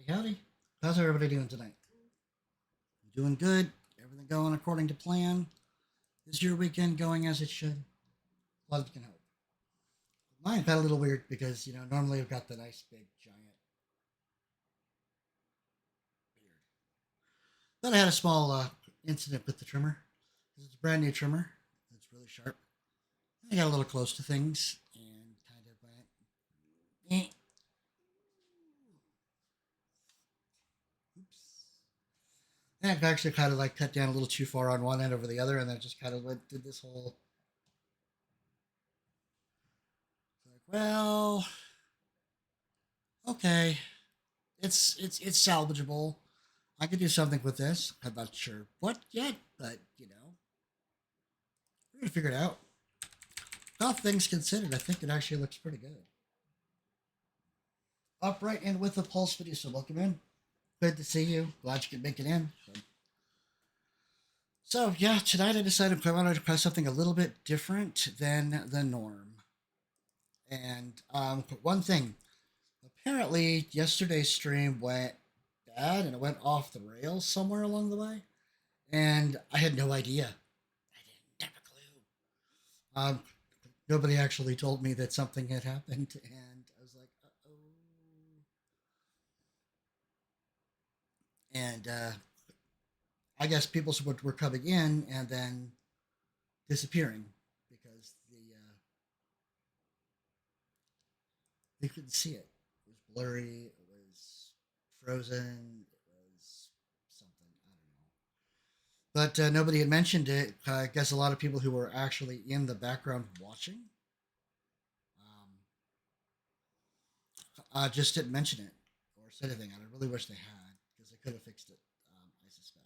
Howdy, howdy. How's everybody doing tonight? Doing good. Everything going according to plan. Is your weekend going as it should? Well, you can hope. Mine got a little weird because, normally I've got the nice big giant beard. But I had a small incident with the trimmer. It's a brand new trimmer. It's really sharp. I got a little close to things and kind of went, eh. Oops. And I actually kind of like cut down a little too far on one end over the other, and then just kind of did this whole. Like, well, okay, it's salvageable. I could do something with this. I'm not sure what yet, but we're gonna figure it out. All things considered, I think it actually looks pretty good. Upright and with a pulse video, so welcome in. Good to see you. Glad you could make it in. So yeah, tonight I decided I wanted to try something a little bit different than the norm. And one thing, apparently yesterday's stream went bad and it went off the rails somewhere along the way, and I had no idea. I didn't have a clue. Nobody actually told me that something had happened, and I was like, "Uh oh." And I guess people were coming in and then disappearing because they couldn't see it. It was blurry. It was frozen. but nobody had mentioned it. I guess a lot of people who were actually in the background watching just didn't mention it or said anything. And I really wish they had because they could have fixed it. I suspect.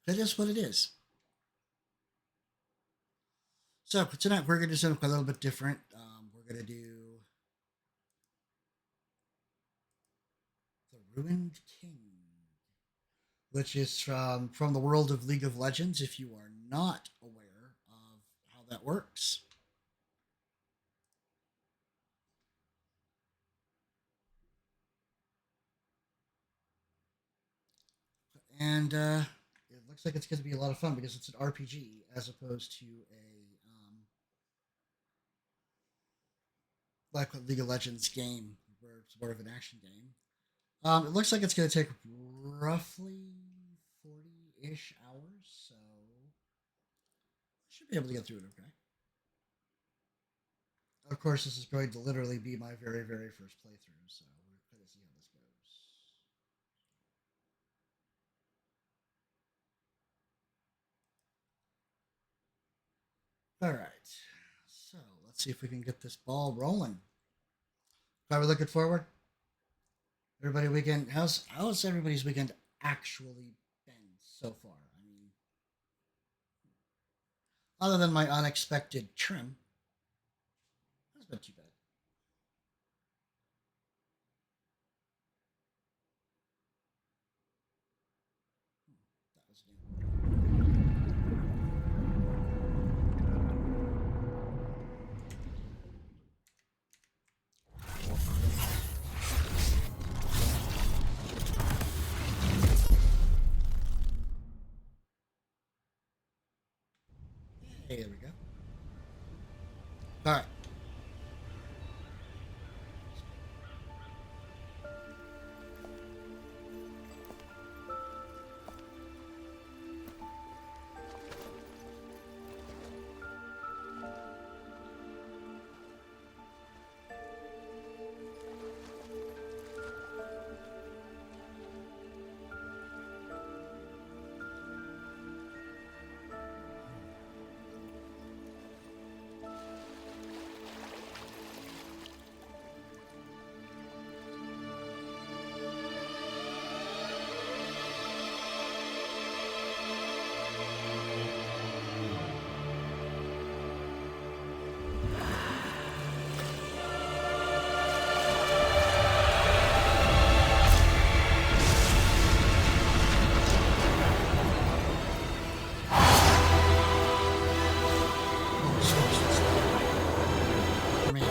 But it is what it is. So tonight we're going to do something a little bit different. We're going to do the Ruined King, which is from the world of League of Legends. If you are not aware of how that works, and it looks like it's going to be a lot of fun because it's an RPG as opposed to a like a League of Legends game where it's more of an action game. It looks like it's going to take roughly 40-ish hours, so I should be able to get through it okay. Of course, this is going to literally be my very, very first playthrough, so we're going to see how this goes. All right, so let's see if we can get this ball rolling. Are we looking forward? Everybody weekend, how's everybody's weekend actually been so far? I mean, other than my unexpected trim, it's been too bad. That was new. Hey, there we go. All right. For me.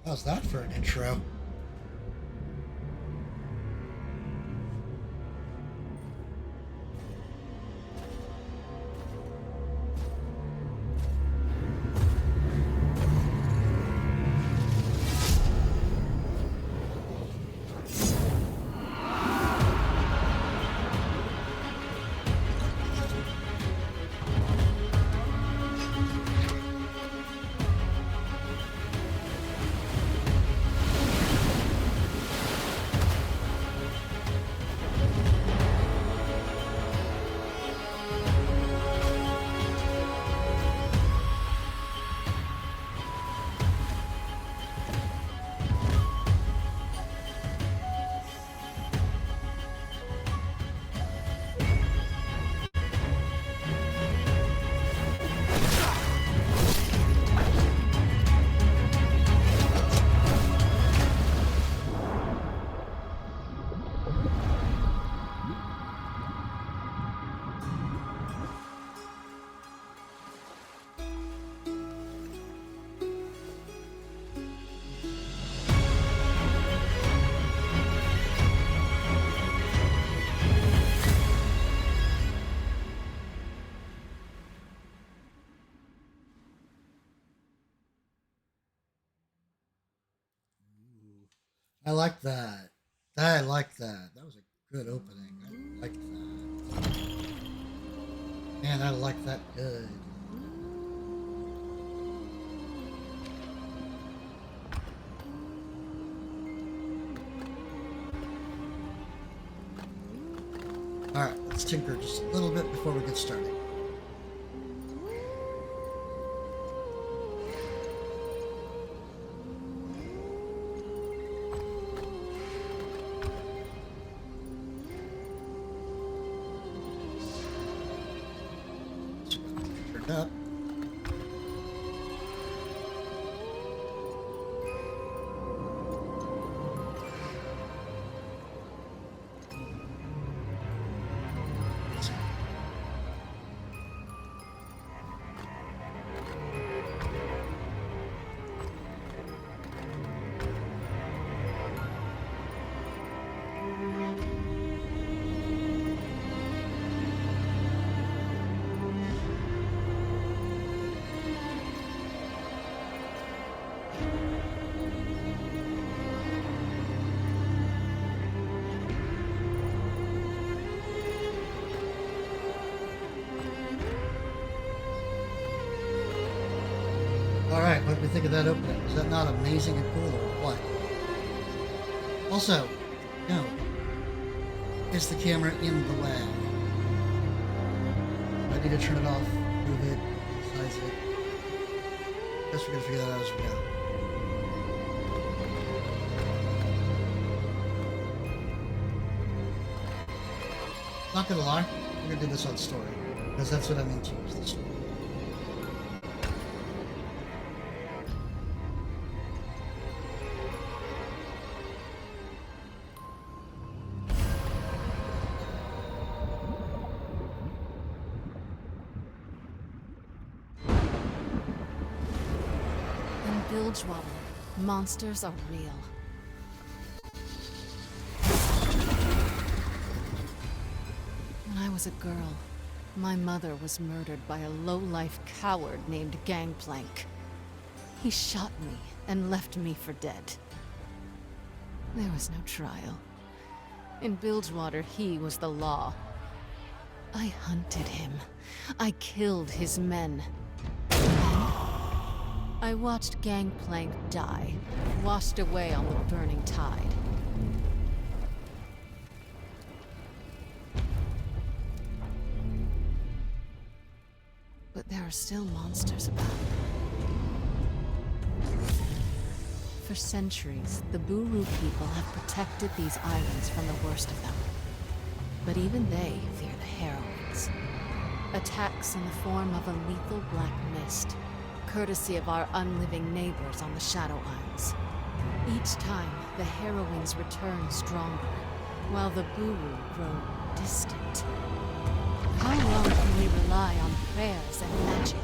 How's that for an intro? I like that. I like that. That was a good opening. I like that. Man, I like that good. Alright, let's tinker just a little bit before we get started. Turned up. Alright, what do we think of that opening? Is that not amazing and cool or what? Also, no. Is the camera in the way? I need to turn it off, move it, size it. Guess we're gonna figure that out as we go. Not gonna lie, we're gonna do this on story. Because that's what I'm into, is the story. Bilgewater, monsters are real. When I was a girl, my mother was murdered by a low-life coward named Gangplank. He shot me and left me for dead. There was no trial. In Bilgewater, he was the law. I hunted him. I killed his men. I watched Gangplank die, washed away on the burning tide. But there are still monsters about. For centuries, the Buru people have protected these islands from the worst of them. But even they fear the Heroines. Attacks in the form of a lethal black mist, courtesy of our unliving neighbors on the Shadow Isles. Each time, the Heroines return stronger, while the Buru grow distant. How long can we rely on prayers and magic?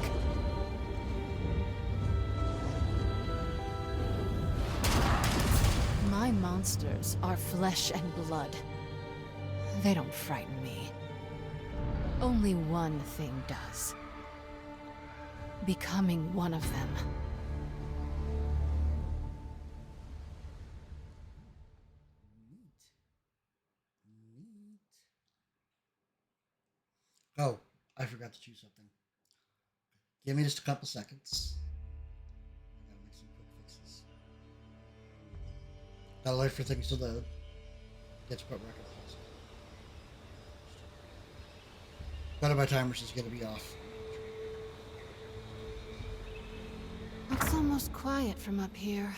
My monsters are flesh and blood. They don't frighten me. Only one thing does. Becoming one of them. Neat. Oh, I forgot to choose something. Give me just a couple seconds. I gotta make some quick fixes. Gotta wait for things to load. Get to put record files. One of my timers is gonna be off. It's almost quiet from up here.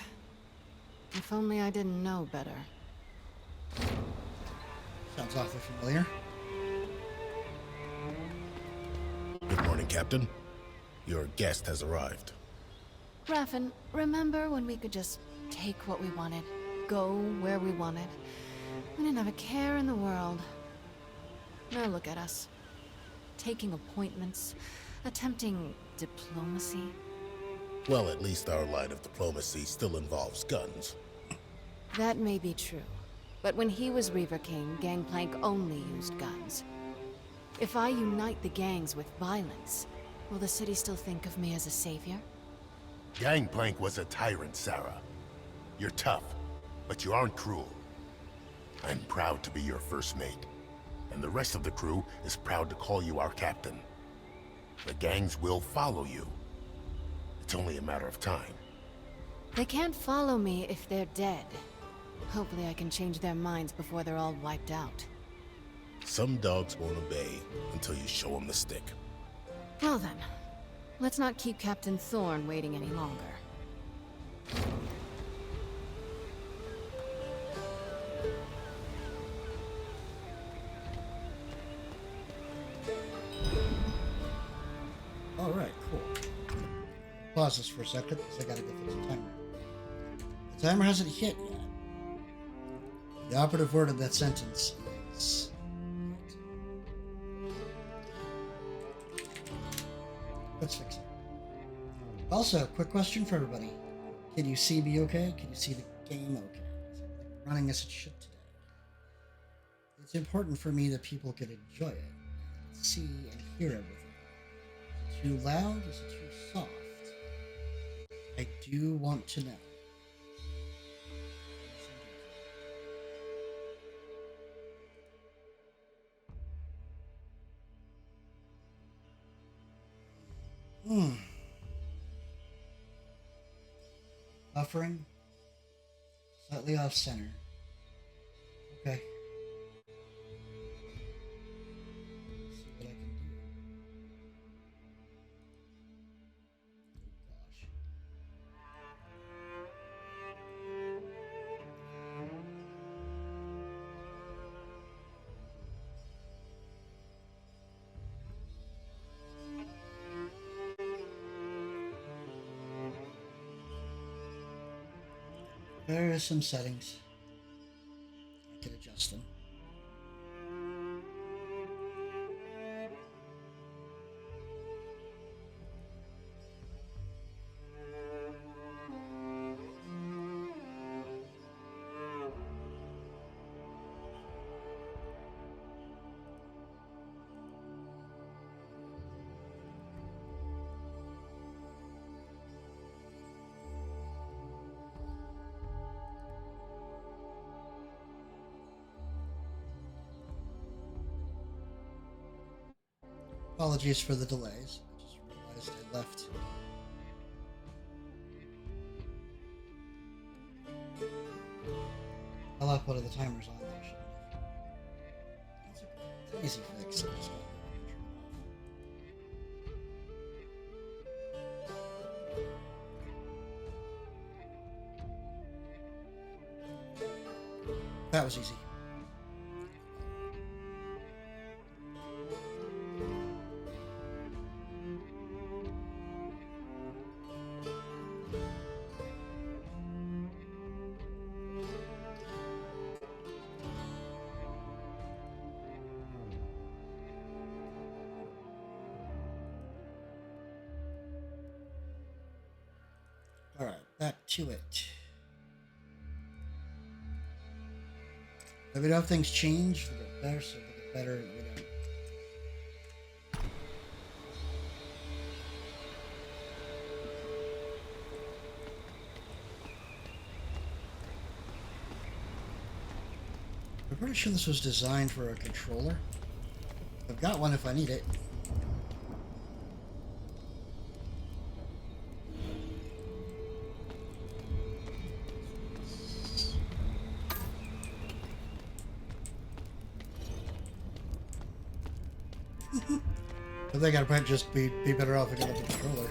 If only I didn't know better. Sounds awfully familiar. Good morning, Captain. Your guest has arrived. Raffen, remember when we could just take what we wanted, go where we wanted? We didn't have a care in the world. Now look at us. Taking appointments, attempting diplomacy. Well, at least our line of diplomacy still involves guns. That may be true. But when he was Reaver King, Gangplank only used guns. If I unite the gangs with violence, will the city still think of me as a savior? Gangplank was a tyrant, Sarah. You're tough, But you aren't cruel. I'm proud to be your first mate. And the rest of the crew is proud to call you our captain. The gangs will follow you. It's only a matter of time. They can't follow me if they're dead. Hopefully I can change their minds before they're all wiped out. Some dogs won't obey until you show them the stick. Well then, let's not keep Captain Thorne waiting any longer. Alright, cool. Pause this for a second, because I gotta go fix the timer. The timer hasn't hit yet. The operative word of that sentence is... Let's fix it. Also, quick question for everybody. Can you see me okay? Can you see the game okay? Is it running as it should today? It's important for me that people can enjoy it, see and hear everything. Is it too loud? Is it too soft? I do want to know. Buffering. Slightly off center. Okay. Let's see what I can do. Oh gosh. There are some settings. I can adjust them. Apologies for the delays. I just realized I left. I left one of the timers on there. Shouldn't have. It's an easy fix. I just gotta turn it off. That was easy. Alright, back to it. Let me know if things change for the better, so they get better, you know. I'm pretty sure this was designed for a controller. I've got one if I need it. I think I might just be better off if I got the controller.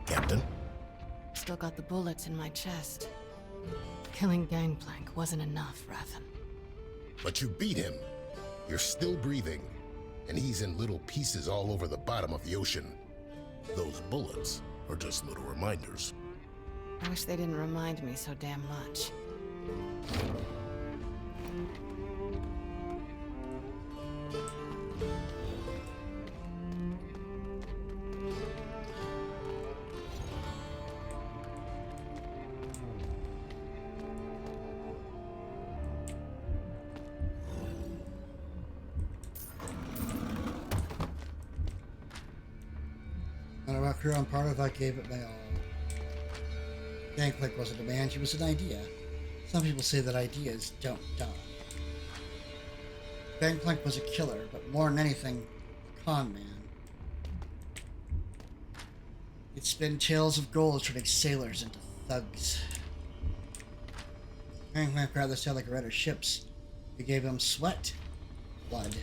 Captain? Still got the bullets in my chest. Killing Gangplank wasn't enough, Rathan. But you beat him. You're still breathing. And he's in little pieces all over the bottom of the ocean. Those bullets are just little reminders. I wish they didn't remind me so damn much. And about crew I'm part of, I gave it my all. Gangplank wasn't a man, she was an idea. Some people say that ideas don't die. Gangplank was a killer, but more than anything, a con man. He'd spin tales of gold turning sailors into thugs. Gangplank rather sailed like a red of ships. We gave him sweat, blood.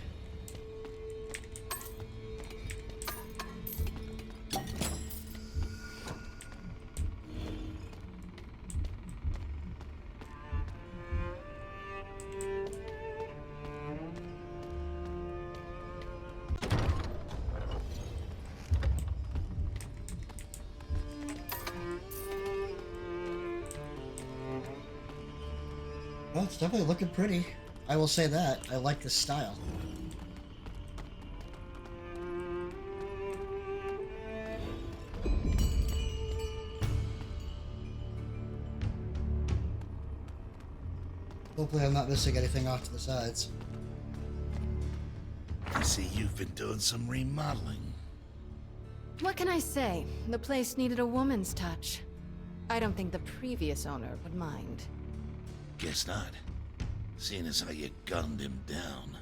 Well, it's definitely looking pretty. I will say that. I like the style. Hopefully I'm not missing anything off to the sides. I see you've been doing some remodeling. What can I say? The place needed a woman's touch. I don't think the previous owner would mind. Guess not. Seeing as how you gunned him down,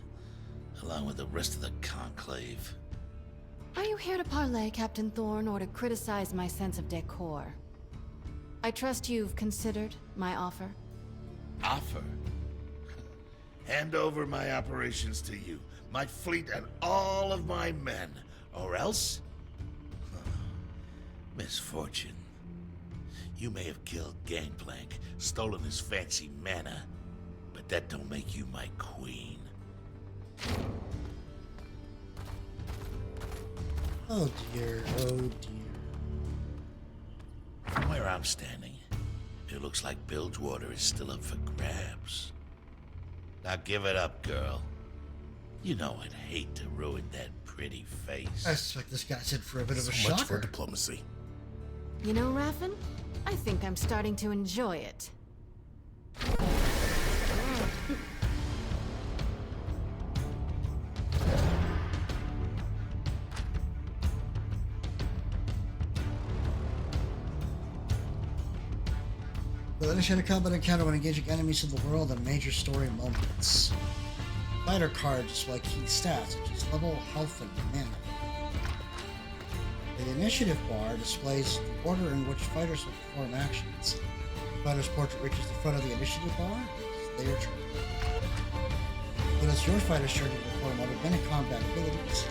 along with the rest of the Conclave. Are you here to parley, Captain Thorne, or to criticize my sense of decor? I trust you've considered my offer. Offer? Hand over my operations to you, my fleet and all of my men, or else? Misfortune. You may have killed Gangplank, stolen his fancy mana, but that don't make you my queen. Oh dear, oh dear. From where I'm standing, it looks like Bilgewater is still up for grabs. Now give it up, girl. You know I'd hate to ruin that pretty face. I suspect this guy's in for a bit of a So much for shocker. diplomacy. You know, Raffen? I think I'm starting to enjoy it. We'll initiate a combat encounter when engaging enemies in the world and major story moments. Fighter card display key stats such as level, health, and mana. The initiative bar displays the order in which fighters will perform actions. The fighter's portrait reaches the front of the initiative bar, it's their turn. When it's your fighter's turn to perform automatic combat abilities,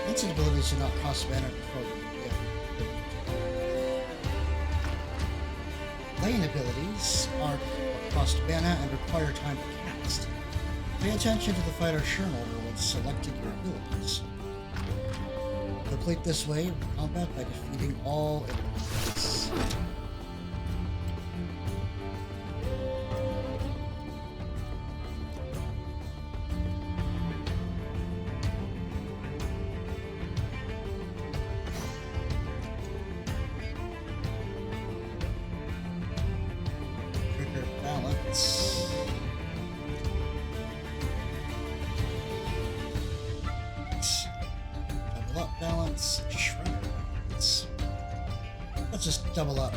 instant abilities do not cost mana before they begin. Lane abilities are cost mana and require time to cast. Pay attention to the fighter's turn order when selecting your abilities. Complete this wave of combat by defeating all enemies. Trigger balance. Double up balance, shredder balance. Let's just double up.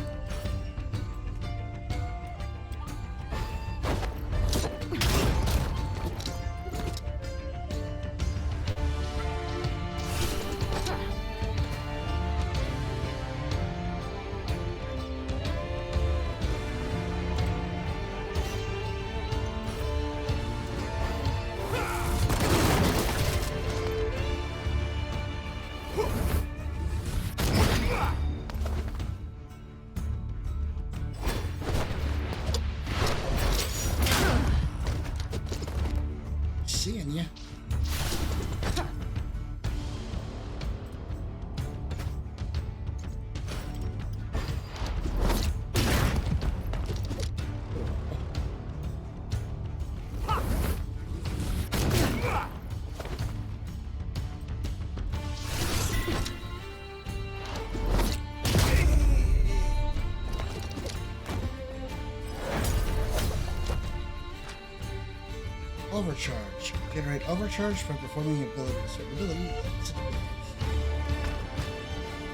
overcharge. Generate overcharge from performing certain ability.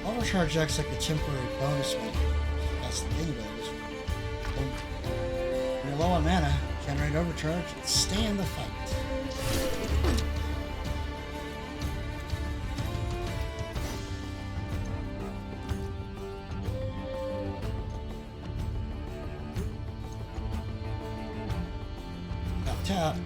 Overcharge acts like a temporary bonus when that's the main abilities. When you're low on mana, generate overcharge and stay in the fight. Tap.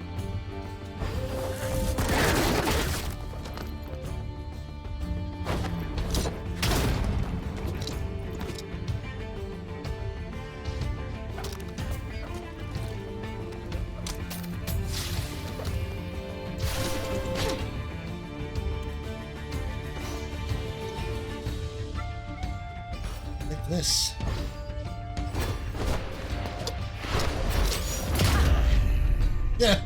Like this. Yeah.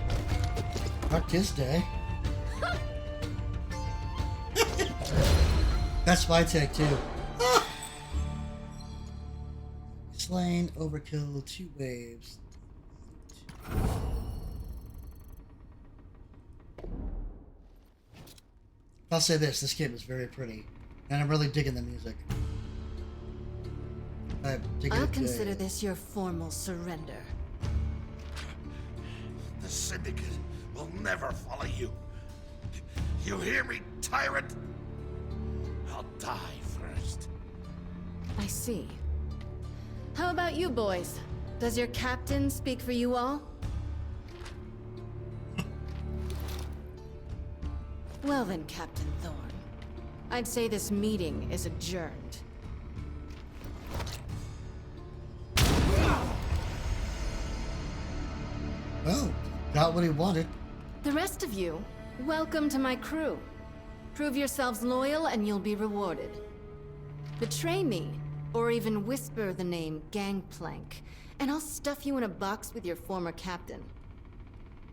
Fuck his day. That's my take too. Slain, overkill, 2 waves. I'll say this game is very pretty. And I'm really digging the music. I'll consider this your formal surrender. The Syndicate will never follow you. You hear me, tyrant? I'll die first. I see. How about you boys? Does your captain speak for you all? Well then, Captain Thorn. I'd say this meeting is adjourned. Oh, got what he wanted. The rest of you, welcome to my crew. Prove yourselves loyal and you'll be rewarded. Betray me, or even whisper the name Gangplank, and I'll stuff you in a box with your former captain.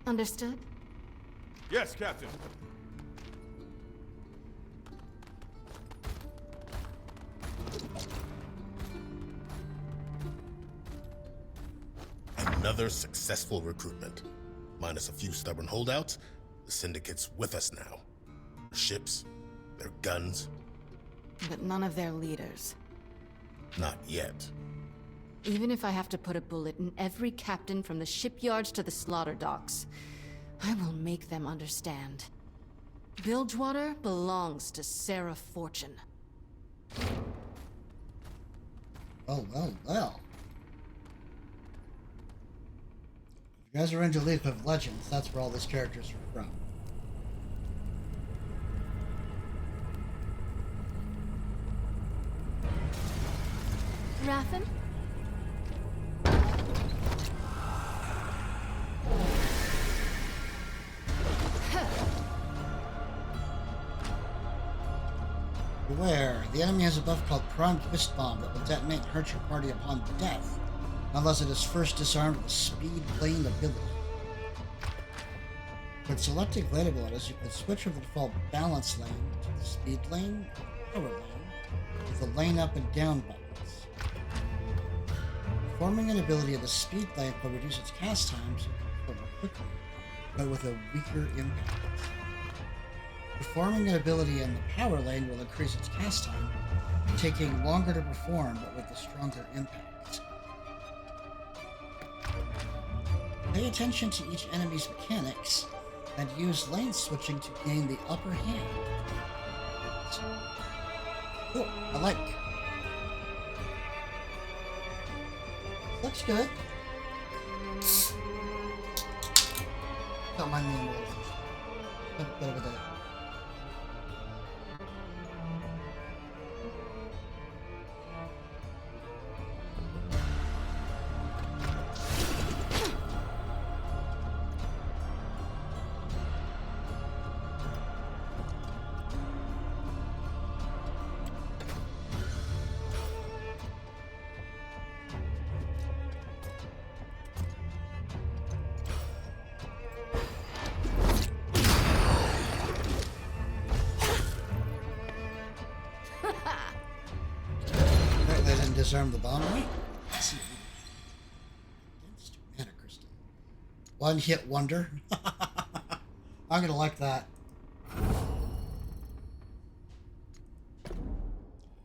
Understood? Yes, Captain. Another successful recruitment. Minus a few stubborn holdouts, the Syndicate's with us now. Their ships, their guns. But none of their leaders. Not yet. Even if I have to put a bullet in every captain from the shipyards to the slaughter docks, I will make them understand. Bilgewater belongs to Sarah Fortune. Oh, well. If you guys are into League of Legends, that's where all these characters are from. Rathan? Beware, the enemy has a buff called Prime Twist Bomb that will detonate and hurt your party upon death, unless it is first disarmed with a Speed Lane ability. When selecting lane abilities, you can switch from the default Balance Lane to the Speed Lane or Power Lane with the lane up and down buttons. Performing an ability in the Speed Lane will reduce its cast time so you can perform more quickly, but with a weaker impact. Performing an ability in the Power Lane will increase its cast time, taking longer to perform but with a stronger impact. Pay attention to each enemy's mechanics and use lane switching to gain the upper hand. Cool, I like. Looks good. Don't mind me a bit of that. They didn't disarm the bomb, right? Against mana crystal. One hit wonder. I'm gonna like that.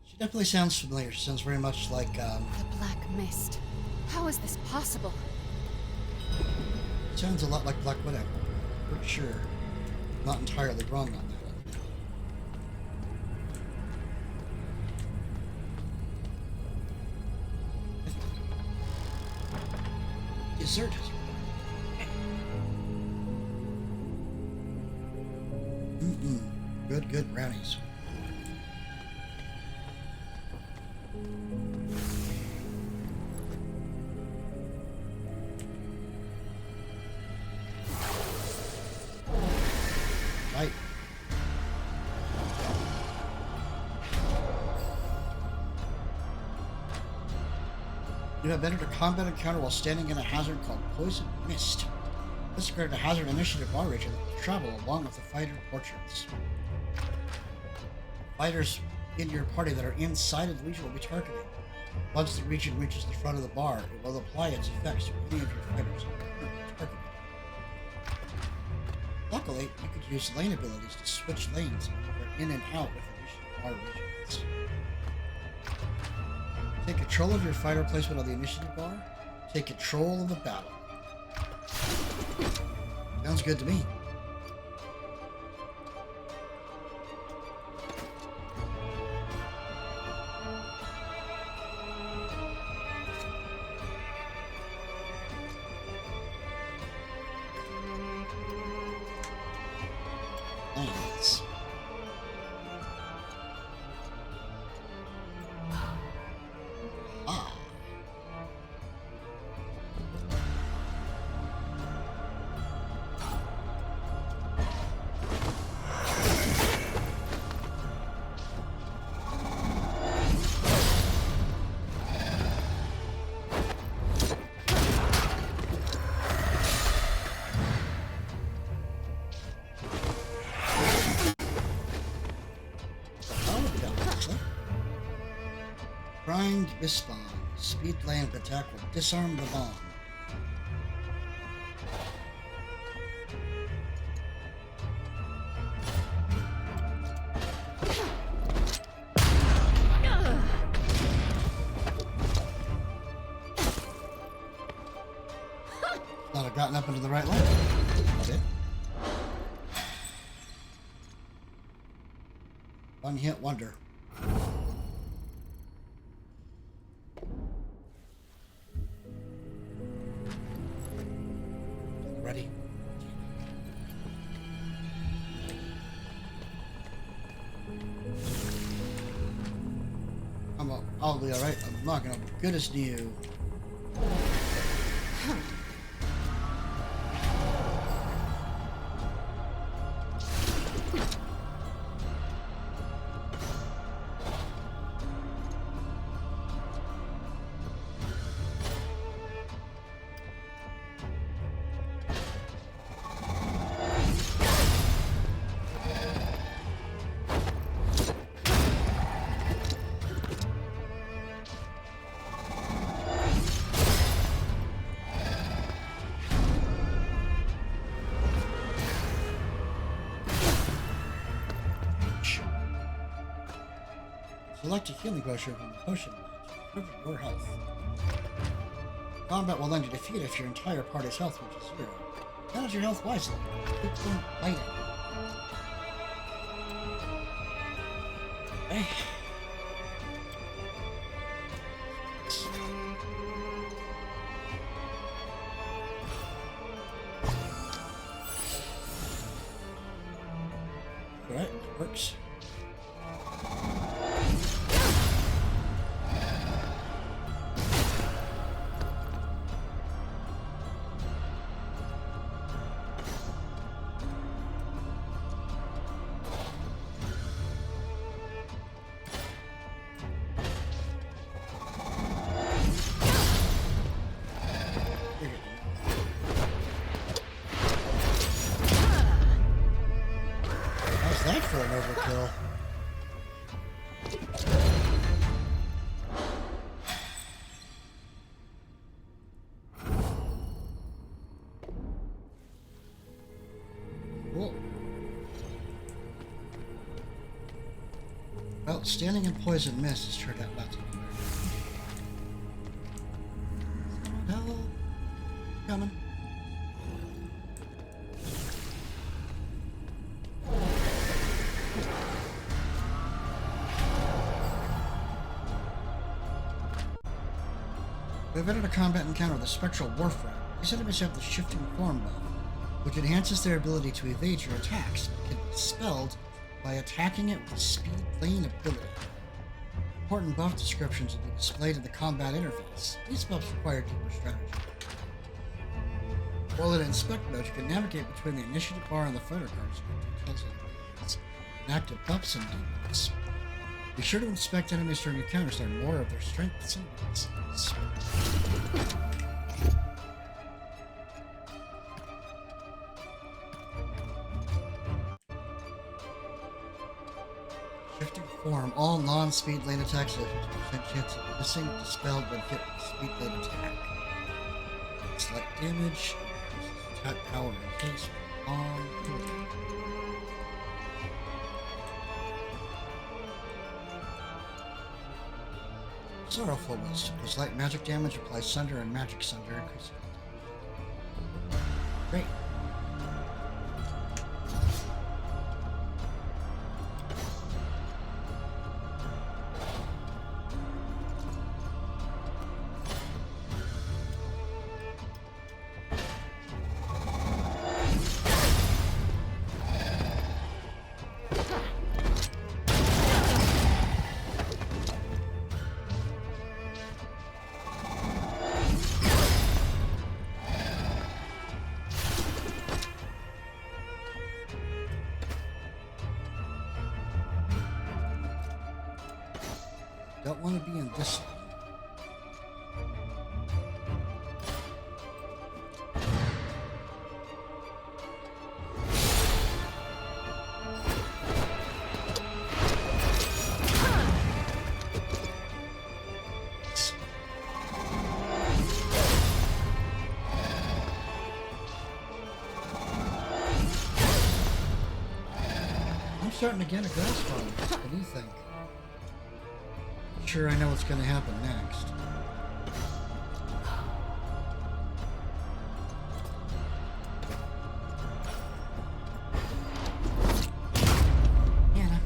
She definitely sounds familiar. She sounds very much like, The Black Mist. How is this possible? sounds a lot like Black Widow. Pretty sure. Not entirely wrong on that. Dessert. Good brownies. Right. You have entered a combat encounter while standing in a hazard called Poison Mist. This is created a hazard initiative bar region that will travel along with the fighter portraits. Fighters in your party that are inside of the region will be targeted. Once the region reaches the front of the bar, it will apply its effects to any of your fighters currently targeted. Luckily, you could use lane abilities to switch lanes and maneuver in and out with initiative bar regions. Take control of your fighter placement on the initiative bar. Take control of the battle. Sounds good to me. Nice. Ah. Primed Mist Bomb. Speed land attack will disarm the bomb. Thought I'd gotten up into the right lane. That's it. One hit wonder. Ready? I'll be alright. I'm not gonna be good as new. Select a healing potion from the potion range to improve your health. Combat will end your defeat if your entire party's health reaches 0. Manage your health wisely. Keep them fighting. Okay. Alright, it works. Well, standing in poison mist has turned out not to be very good. No, coming. We've entered a combat encounter with a spectral warframe. These enemies have the shifting form buff, which enhances their ability to evade your attacks, but can be dispelled by attacking it with speed lane ability. Important buff descriptions will be displayed in the combat interface. These buffs require deeper strategy. While in inspect mode, you can navigate between the initiative bar and the photo cards for details of enemies, and active buffs and debuffs. Be sure to inspect enemies during encounters to learn more of their strengths and weaknesses. Shifting form. All non-speed lane attacks have a 50% chance of missing, dispelled when hit with a speed lane attack. Slight damage, increases attack power and haste on Sorrowful Wisp. Does light magic damage, applies Sunder and Magic Sunder, increasing. Great. Don't want to be in this one. I'm starting to get a grasp on it. What do you think? Sure, I know what's going to happen next. Anna.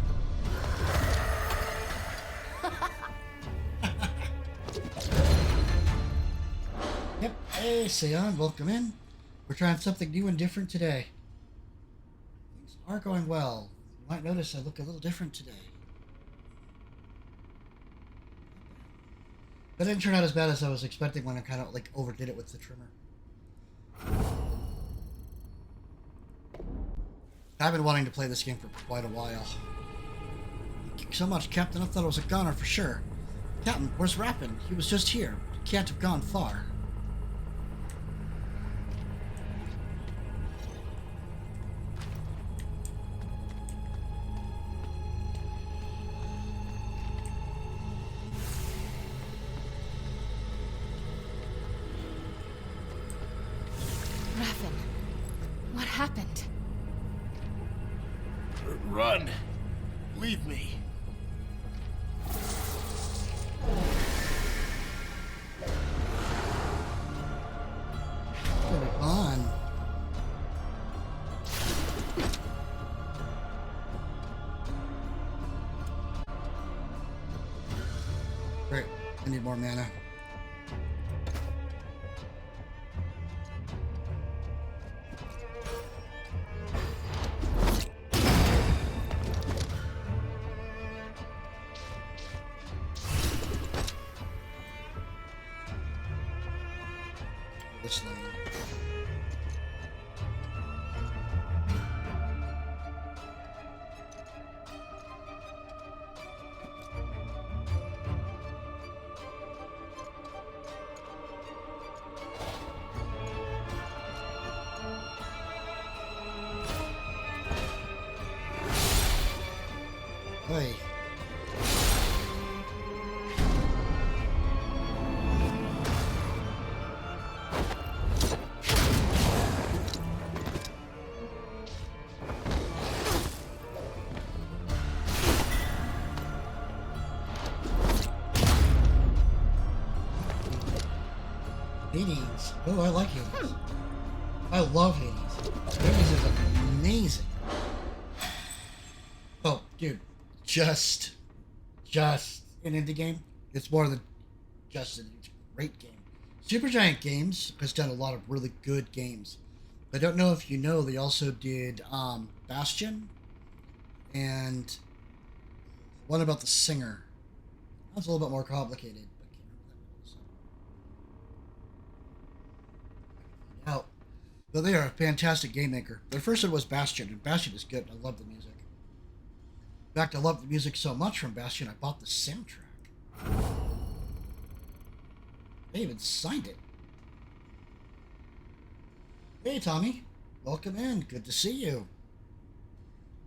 Yep. Hey, Seon, welcome in. We're trying something new and different today. Things are going well. You might notice I look a little different today. That didn't turn out as bad as I was expecting when I kind of like overdid it with the trimmer. I've been wanting to play this game for quite a while. Thank you so much, Captain. I thought it was a goner for sure. Captain, where's Rappin? He was just here. He can't have gone far. Raffen, what happened? Run! Leave me! Put it on. Great. I need more mana. This lane. Hey. Hades. Oh, I like Hades. I love Hades. Hades is amazing. Oh, dude. Just an indie game. It's more than just an indie. It's a great game. Supergiant Games has done a lot of really good games. I don't know if you know, they also did Bastion and one about the singer. That's a little bit more complicated. But I can't remember that one. Out. But they are a fantastic game maker. Their first one was Bastion, and Bastion is good. I love the music. In fact, I love the music so much from Bastion, I bought the soundtrack. They even signed it. Hey, Tommy. Welcome in. Good to see you.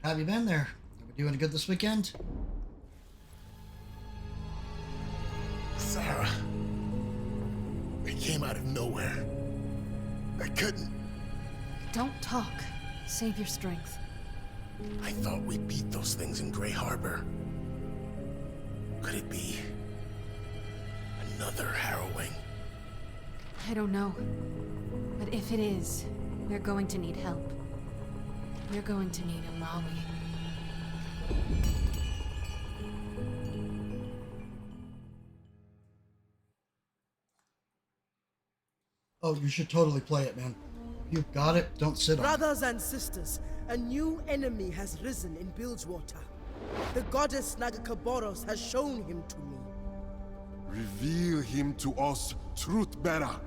How have you been there? Have you doing good this weekend? Sarah. They came out of nowhere. I couldn't. Don't talk. Save your strength. I thought we beat those things in Grey Harbor. Could it be another harrowing? I don't know. But if it is, we're going to need help. We're going to need a Maui. Oh, you should totally play it, man. You've got it. Don't sit on it. Brothers and sisters, a new enemy has risen in Bilgewater. The goddess Nagakaboros has shown him to me. Reveal him to us, Truth-bearer.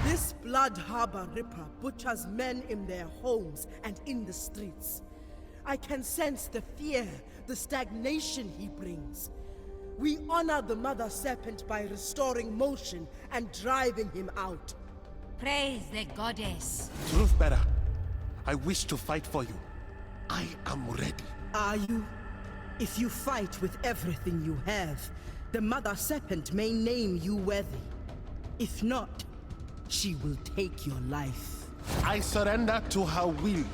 This Blood Harbor Ripper butchers men in their homes and in the streets. I can sense the fear, the stagnation he brings. We honor the Mother Serpent by restoring motion and driving him out. Praise the goddess. Truth-bearer, I wish to fight for you. I am ready. Are you? If you fight with everything you have, the Mother Serpent may name you worthy. If not, she will take your life. I surrender to her will.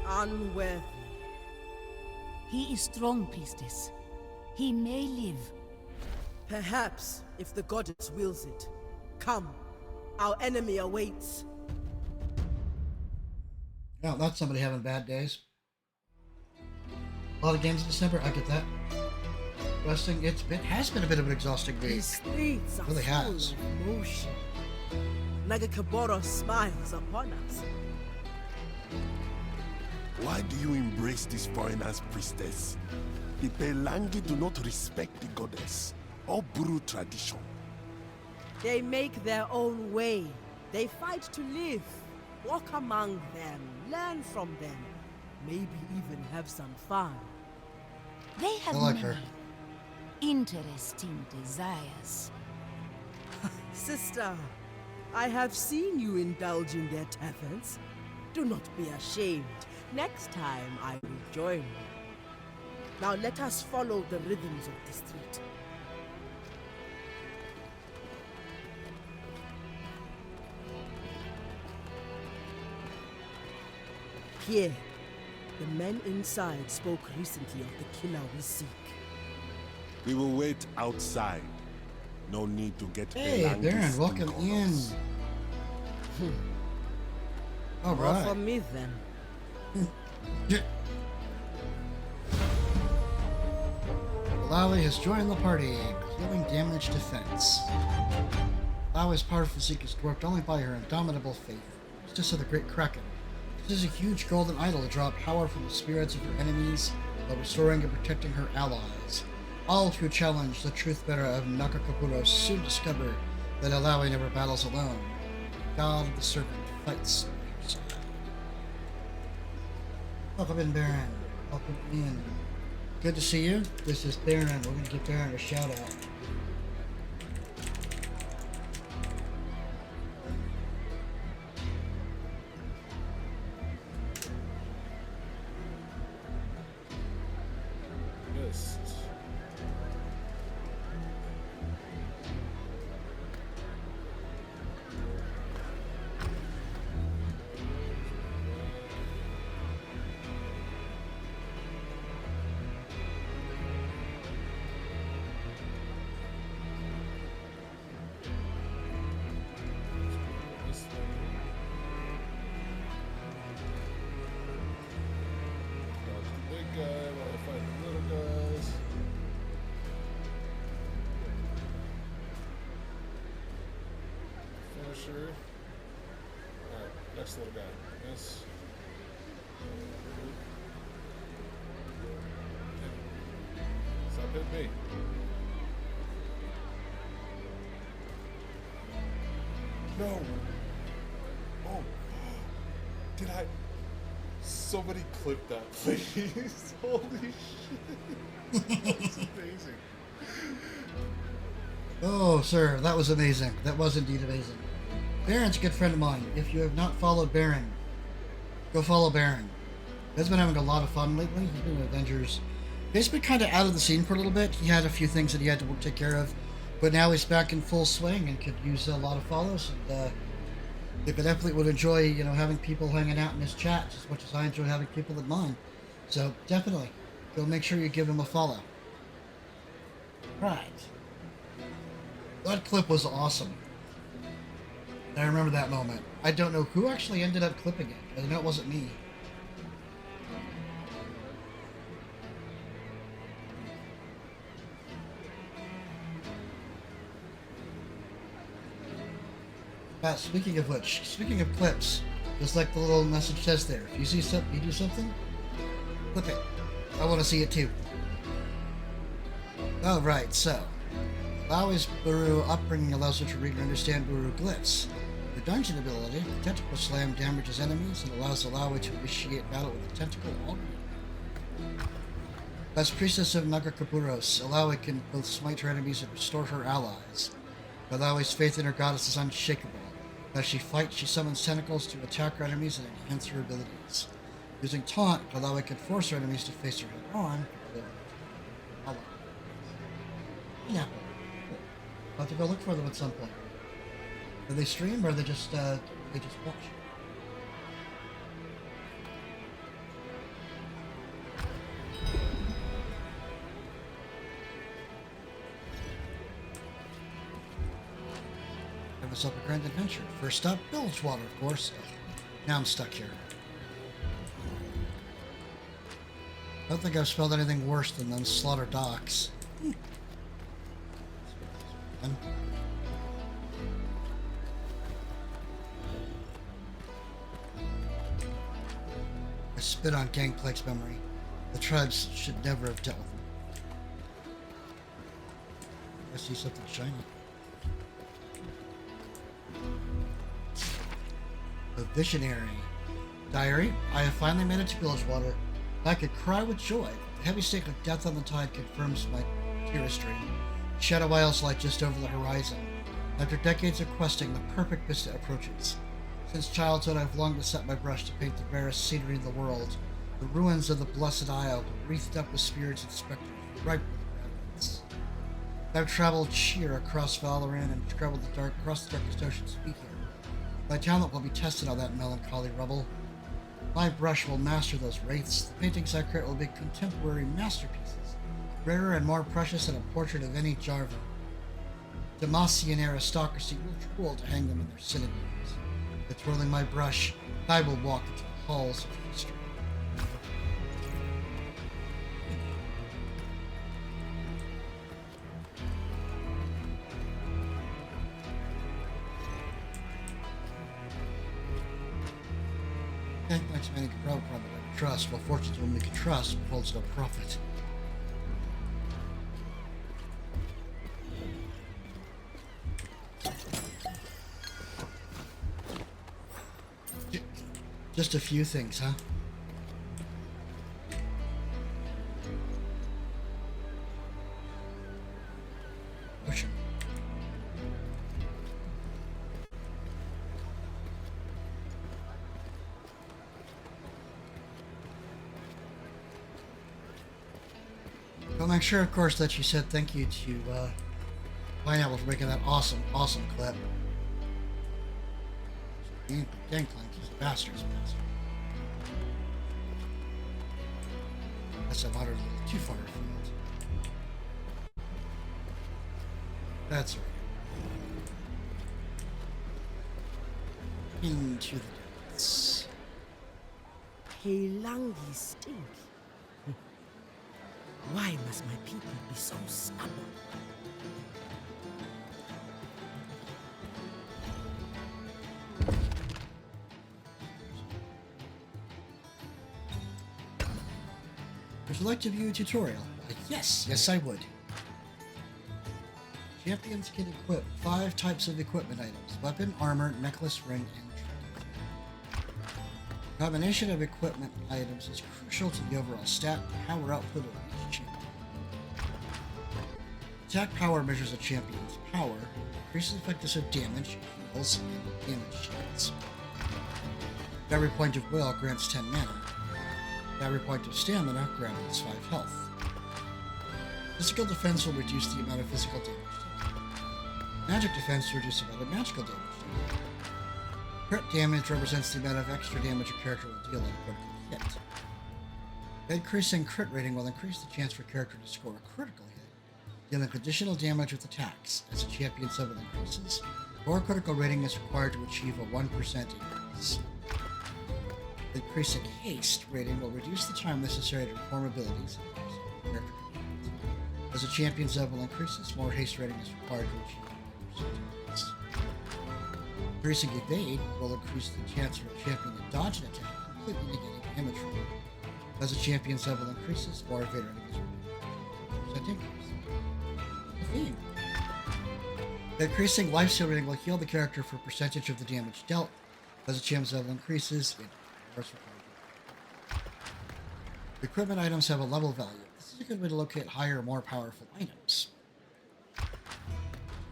Unworthy. He is strong, priestess. He may live. Perhaps, if the goddess wills it. Come, our enemy awaits. Yeah, that's somebody having bad days. A lot of games in December, I get that. Resting, it has been a bit of an exhausting week. The streets are Really full has. of motion. Nagakaboros smiles upon us. Why do you embrace these foreigners, priestess? The Pelangi do not respect the goddess or Buru tradition. They make their own way. They fight to live. Walk among them, learn from them, maybe even have some fun. They have I like many her. interesting desires. Sister, I have seen you indulge in their taverns. Do not be ashamed. Next time I will join you. Now let us follow the rhythms of the street. Here, the men inside spoke recently of the killer we seek. We will wait outside. No need to get Hey, Pelangi's Baron, stink welcome on in. us. All More for right. me then. Malawi has joined the party, clearing damage defense. Malawi's power physique is dwarfed only by her indomitable faith. Priestess of the Great Kraken. This is a huge golden idol to draw power from the spirits of her enemies while restoring and protecting her allies. All who challenge the truth-bearer of Nakakapuro soon discover that Malawi never battles alone. God of the Serpent fights. Welcome in, Baron. Welcome in. Good to see you. This is Baron. We're going to give Baron a shout out. Yes. this little guy. Yes. Stop hitting me. No. Oh. Did I? Somebody clip that, please. Holy shit. That was amazing. Oh, sir, that was amazing. That was indeed amazing. Baron's a good friend of mine. If you have not followed Baron, go follow Baron. He's been having a lot of fun lately. He's been in Avengers. He's been kind of out of the scene for a little bit. He had a few things that he had to take care of, but now he's back in full swing and could use a lot of follows. And I definitely would enjoy, having people hanging out in his chat as much as I enjoy having people in mine. So definitely, go make sure you give him a follow. Right. That clip was awesome. I remember that moment. I don't know who actually ended up clipping it, but I know it wasn't me. Speaking of which, speaking of clips, just like the little message says there, if you see something, you do something, clip it. I want to see it too. Alright, so. Lowey's Buru upbringing allows her to read and understand Buru glyphs. Her dungeon ability, Tentacle Slam, damages enemies and allows Lowey to initiate battle with a tentacle already. As Priestess of Nagakaburos, Lowey can both smite her enemies and restore her allies. Lowey's faith in her goddess is unshakable. As she fights, she summons tentacles to attack her enemies and enhance her abilities. Using Taunt, Lowey can force her enemies to face her head-on. Yeah. I'll have to go look for them at some point. Do they stream or they just watch? Give us up a grand adventure. First up, Bilgewater, of course. Now I'm stuck here. I don't think I've spelled anything worse than them Slaughter Docks. I spit on Gangplank's memory. The tribes should never have dealt with him. I see something shiny. The Visionary. Diary, I have finally made it to Bilgewater. I could cry with joy. The heavy stake of death on the tide confirms my tear stream. Shadow Isles lie just over the horizon. After decades of questing, the perfect vista approaches. Since childhood, I've longed to set my brush to paint the rarest scenery in the world. The ruins of the Blessed Isle, wreathed up with spirits and specters, ripe with evidence. I've traveled sheer across Valoran and traveled across the darkest ocean to speak here. My talent will be tested on that melancholy rubble. My brush will master those wraiths. The paintings I create will be contemporary masterpieces, rarer and more precious than a portrait of any Jarvan. Demacian aristocracy will drool to hang them in their synagogues. But twirling my brush, I will walk into the halls of history. Thanks, many can probably trust. Well, fortune's one we can trust, but holds no profit. Just a few things, huh? Push it. I'll make sure, of course, that you said thank you to Pineapple for making that awesome clip. Gangplank is a bastard's bastard. That's a little too far afield. That's right. Into the depths. Heilangi stink. Why must my people be so stubborn? Would you like to view a tutorial? Yes, I would. Champions can equip 5 types of equipment items: weapon, armor, necklace, ring, and trinket. Combination of equipment items is crucial to the overall stat and power output of each champion. Attack power measures a champion's power, increases effectiveness of damage, heals, and damage shields. Every point of will grants 10 mana. Every point of stamina grants 5 health. Physical defense will reduce the amount of physical damage taken. Magic defense will reduce the amount of magical damage taken. Crit damage represents the amount of extra damage a character will deal on a critical hit. Increasing crit rating will increase the chance for a character to score a critical hit, dealing additional damage with attacks. As a champion's level increases, more critical rating is required to achieve a 1% increase. Increasing haste rating will reduce the time necessary to perform abilities and increase character commands. As a champion's level increases, more haste rating is required to achieve 1% increase. Increasing evade will increase the chance for a champion to dodge an attack, completely negating damage from it. As a champion's level increases, more evade rating is required to achieve 1% increase. The theme. Increasing life steal rating will heal the character for a percentage of the damage dealt. As a champion's level increases, it equipment items have a level value. This is a good way to locate higher, more powerful items.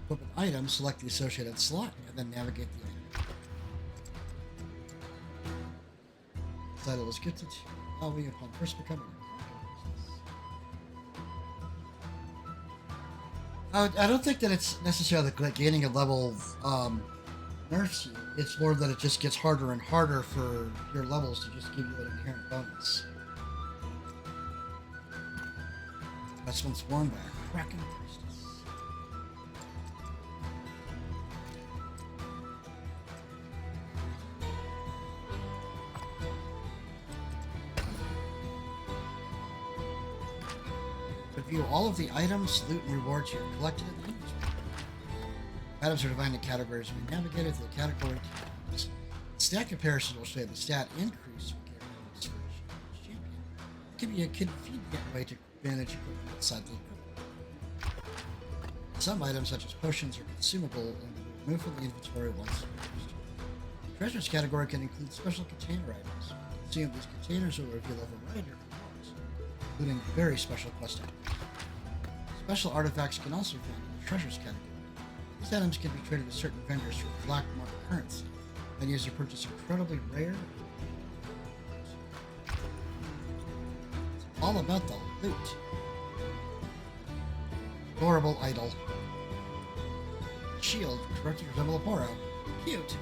Equipment items, select the associated slot, and then navigate the item. This title was gifted to Alvi upon first becoming a I don't think that it's necessarily like gaining a level nerfs you. It's more that it just gets harder and harder for your levels to just give you an inherent bonus. That's once worn by a Kraken priestess. Review all of the items, loot, and rewards you have collected in the inventory. Items are divided into categories and be navigated through the category categories. Stat comparison will show you the stat increase for characters for each champion. It can be a convenient way to manage equipment outside the equipment. Some items, such as potions, are consumable and will be removed from the inventory once used. The treasures category can include special container items. Consume these containers will reveal a variety of rewards, including very special quest items. Special artifacts can also be found in the treasures category. These items can be traded with certain vendors for black market currency, and used to purchase incredibly rare. It's all about the loot. Adorable idol. Shield, directed to resemble a Poro. Cute,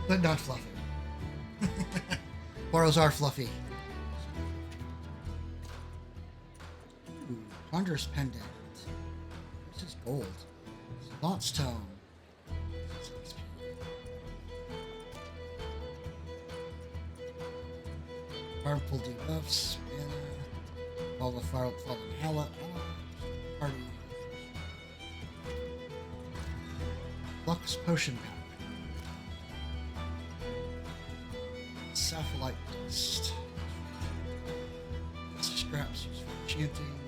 but not fluffy. Poros are fluffy. Ooh, Ponderous Pendant. This is gold. Thought Stone. Harmful debuffs. Mana. All the fallen Halla. Party. Lux Potion Powder. Sapphire Dust. Scraps used for enchanting.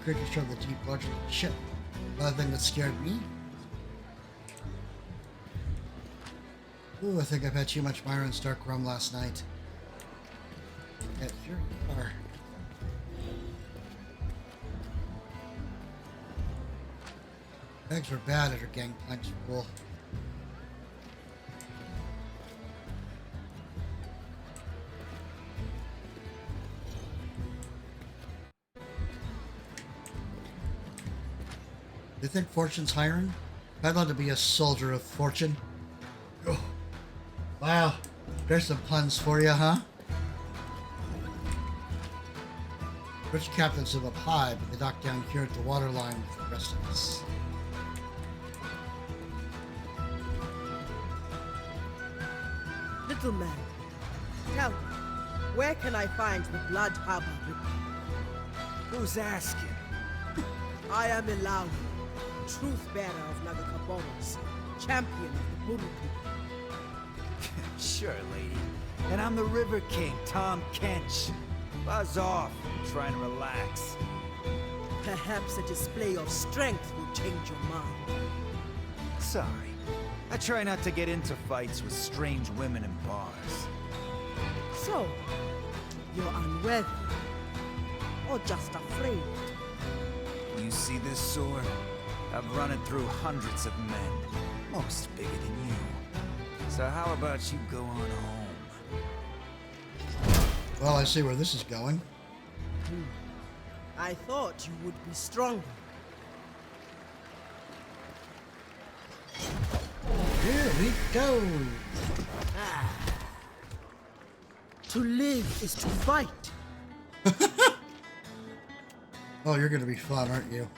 Crickets show the deep larger than the ship. Another thing that scared me. Ooh, I think I've had too much Myron's Dark Rum last night. Yeah, here you are. Eggs were bad at her gangplanks were cool. You think Fortune's hiring? I'd love to be a soldier of Fortune. Oh. Wow, there's some puns for you, huh? Rich captains live up high, but they dock down here at the waterline with the rest of us. Little man, tell me, where can I find the Blood Harbor Ripper? Who's asking? I am Elawi, truth bearer of Nagakaboros, champion of the Buru people. Sure, lady. And I'm the River King, Tom Kench. Buzz off and try and relax. Perhaps a display of strength will change your mind. Sorry. I try not to get into fights with strange women in bars. So, you're unworthy. Or just afraid. You see this sword? I've run it through hundreds of men, most bigger than you. So how about you go on home? Well, I see where this is going. I thought you would be stronger. Here we go. To live is to fight. Oh, you're gonna be fun, aren't you?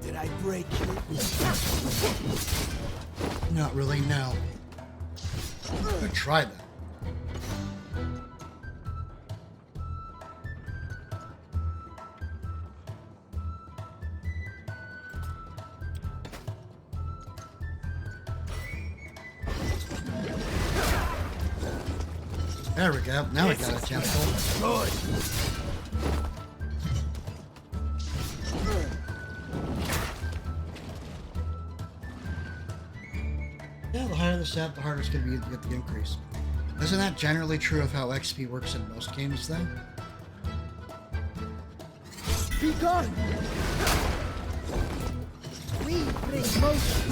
Did I break you? Not really, no. Good try that. There we go. Now we got a tentacle. Good. Yeah, the higher the stat, the harder it's going to be to get the increase. Isn't that generally true of how XP works in most games, then? Be gone! We bring motion.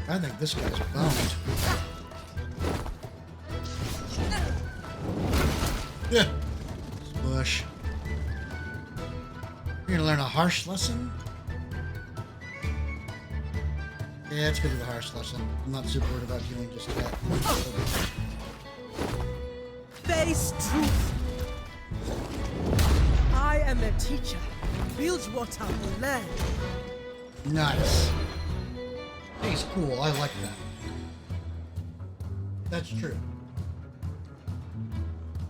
I think this guy's boned. Yeah. Smush. You're gonna learn a harsh lesson? Yeah, it's gonna be the harsh lesson. I'm not super worried about healing just yet. Face truth. I am a teacher. Bilgewater will learn. Nice. He's cool. I like that. That's true.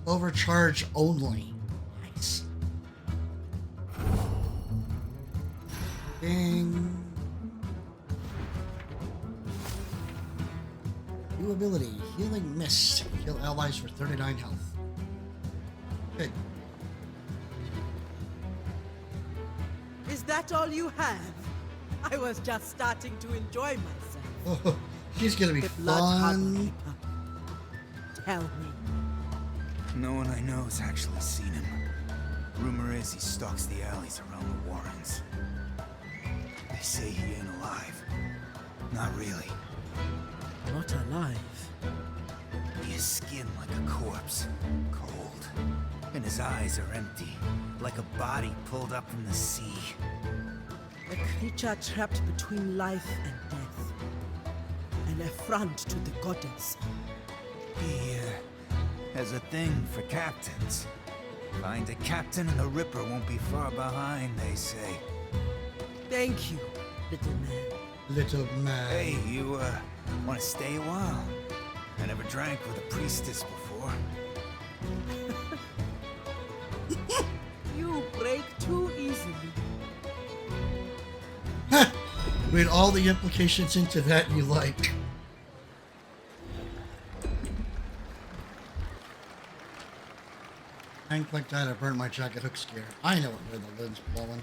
Overcharge only. Nice. Ding. New ability. Healing Mist. Heal allies for 39 health. Good. Is that all you have? I was just starting to enjoy myself. Oh, she's gonna be The blood fun. Reaper. Tell me. No one I know has actually seen him. Rumor is he stalks the alleys around the Warrens. They say he ain't alive. Not really. Not alive. He is skinned like a corpse, cold. And his eyes are empty, like a body pulled up from the sea. A creature trapped between life and death. An affront to the goddess. He has a thing for captains. Find a captain and the Ripper won't be far behind, they say. Thank you, little man. Little man. Hey, you, want to stay a while? I never drank with a priestess before. You break too easily. Read all the implications into that you like. Hank like that, I burned my jacket hook scare. I know where the lid's blowing.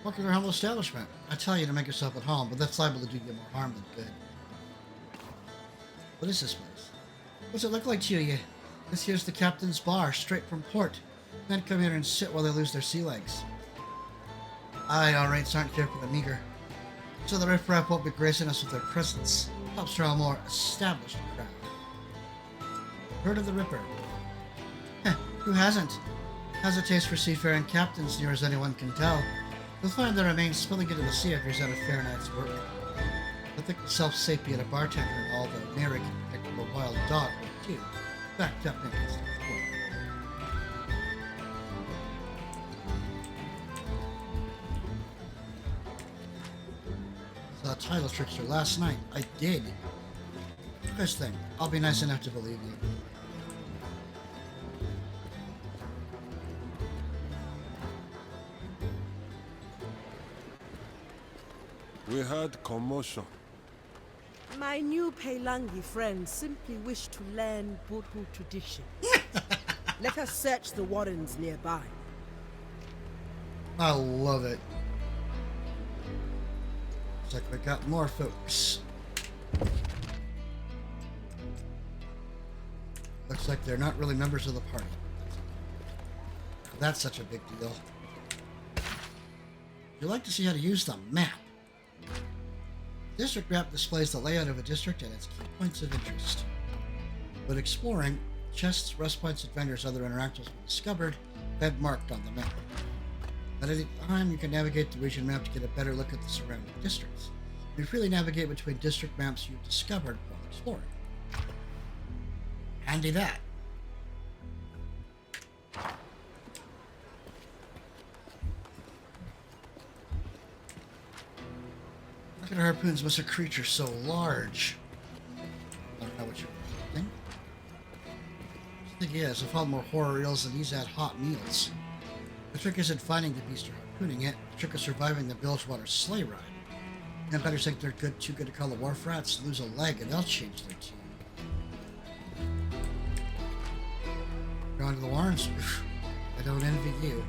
Welcome to our humble establishment. I tell you to make yourself at home, but that's liable to do you more harm than good. What is this place? What's it look like to you? This here's the captain's bar, straight from port. Men come here and sit while they lose their sea legs. Aye, all rates aren't here for the meager. So the riffraff won't be gracing us with their presence. Helps draw a more established crowd. Heard of the Ripper? Heh, who hasn't? Has a taste for seafaring captains, near as anyone can tell. You'll find there remains spilling into the sea if he's done a fair night's work. I think the self-sapient bartender and all the merry can pick up a wild dog or two. backed up into the title trickster last night. I did. First thing, I'll be nice enough to believe you. We heard commotion. My new Peilangi friends simply wish to learn Budhu tradition. Let us search the warrens nearby. I love it. Looks like we got more folks. Looks like they're not really members of the party. That's such a big deal. You'd like to see how to use the map. District map displays the layout of a district and its key points of interest. When exploring, chests, rest points, and vendors' other interactions will be discovered and marked on the map. At any time, you can navigate the region map to get a better look at the surrounding districts. You freely navigate between district maps you've discovered while exploring. Handy that. Look at harpoons. What's a creature so large? I don't know what you're thinking. The thing is, I found more horror eels than these at hot meals. The trick isn't finding the beast or harpooning it. The trick is surviving the Bilgewater sleigh ride. Empires think they're too good to call the wharf rats, lose a leg, and they'll change their tune. Going to the Warrens? I don't envy you.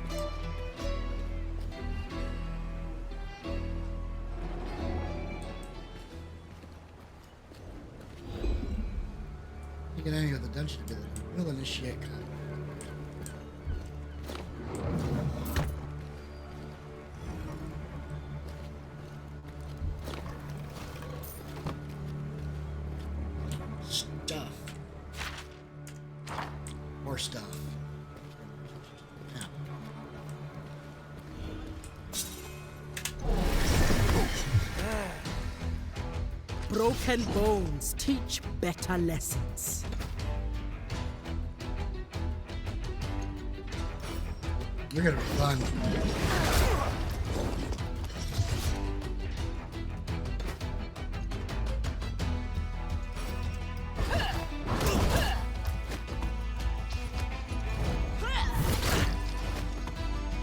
You get any of the dungeon ability, will initiate combat. Stuff. More stuff. Yeah. Broken bones teach better lessons. You're gonna be fun.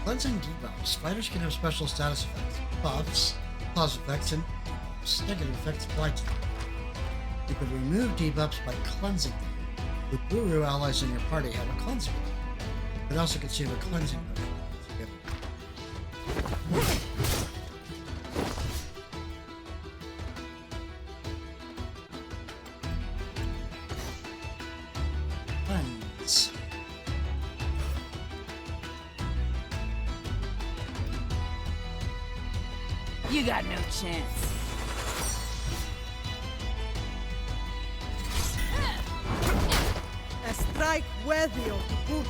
Cleansing debuffs. Fighters can have special status effects, buffs, cause effects, and negative effects applied to them. You can remove debuffs by cleansing them. The Buru allies in your party have a cleansing ability. You can also consume a cleansing potion. Cleanse. You got no chance. A strike worthy of the boot.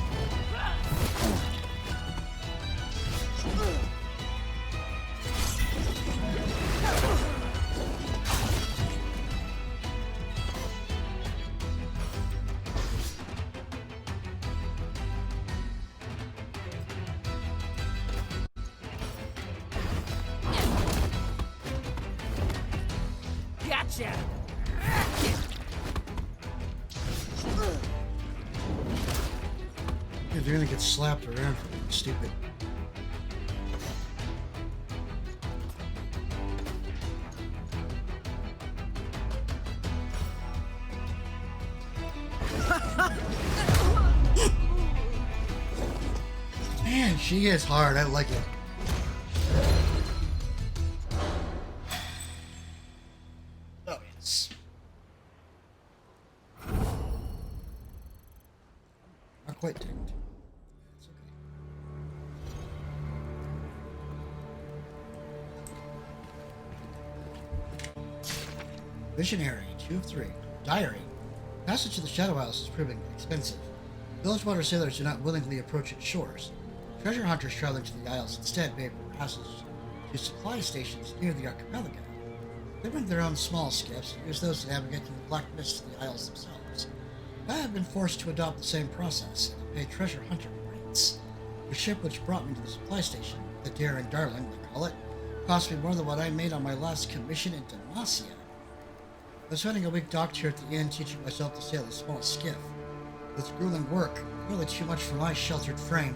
Gotcha! Yeah, they're gonna get slapped around for being stupid. Man, she hits hard. I like it. Oh, yes. Not quite tanked. It's okay. Visionary, 2 of 3. Diary. Passage to the Shadow Isles is proving expensive. Bilgewater sailors do not willingly approach its shores. Treasure hunters traveling to the Isles instead may have passage to supply stations near the archipelago. They bring their own small skiffs and use those to navigate through the black mists of the Isles themselves. I have been forced to adopt the same process and pay treasure hunter rates. The ship which brought me to the supply station, the Daring Darling, they call it, cost me more than what I made on my last commission in Demacia. I was spending a week docked here at the inn teaching myself to sail a small skiff. It's grueling work, really too much for my sheltered frame.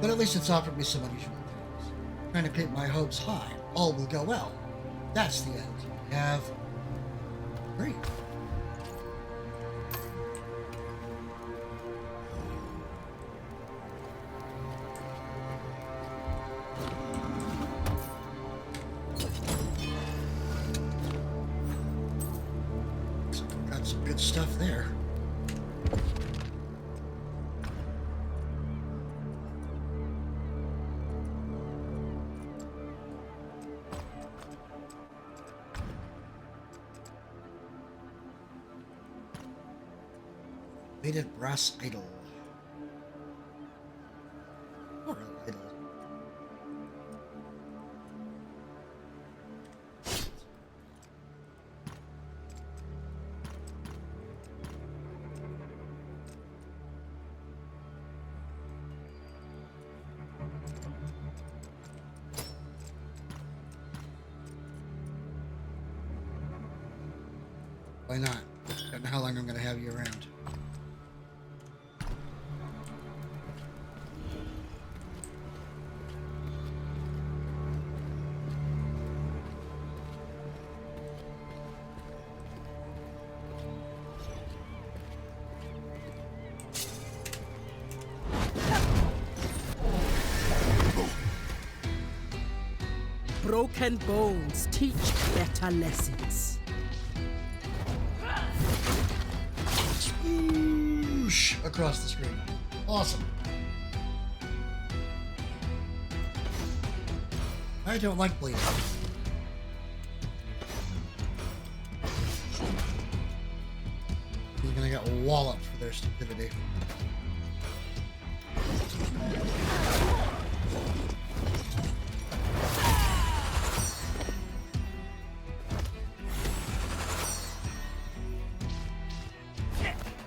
But at least it's offered me some unusual things. Trying to keep my hopes high, all will go well. That's the attitude I have. Great. Got some good stuff there. Weighted brass idol. Or an idol. Why not? Don't know how long I'm going to have you around. Broken bones teach better lessons. Swoosh across the screen. Awesome. I don't like bleeding. You're gonna get walloped for their stupidity.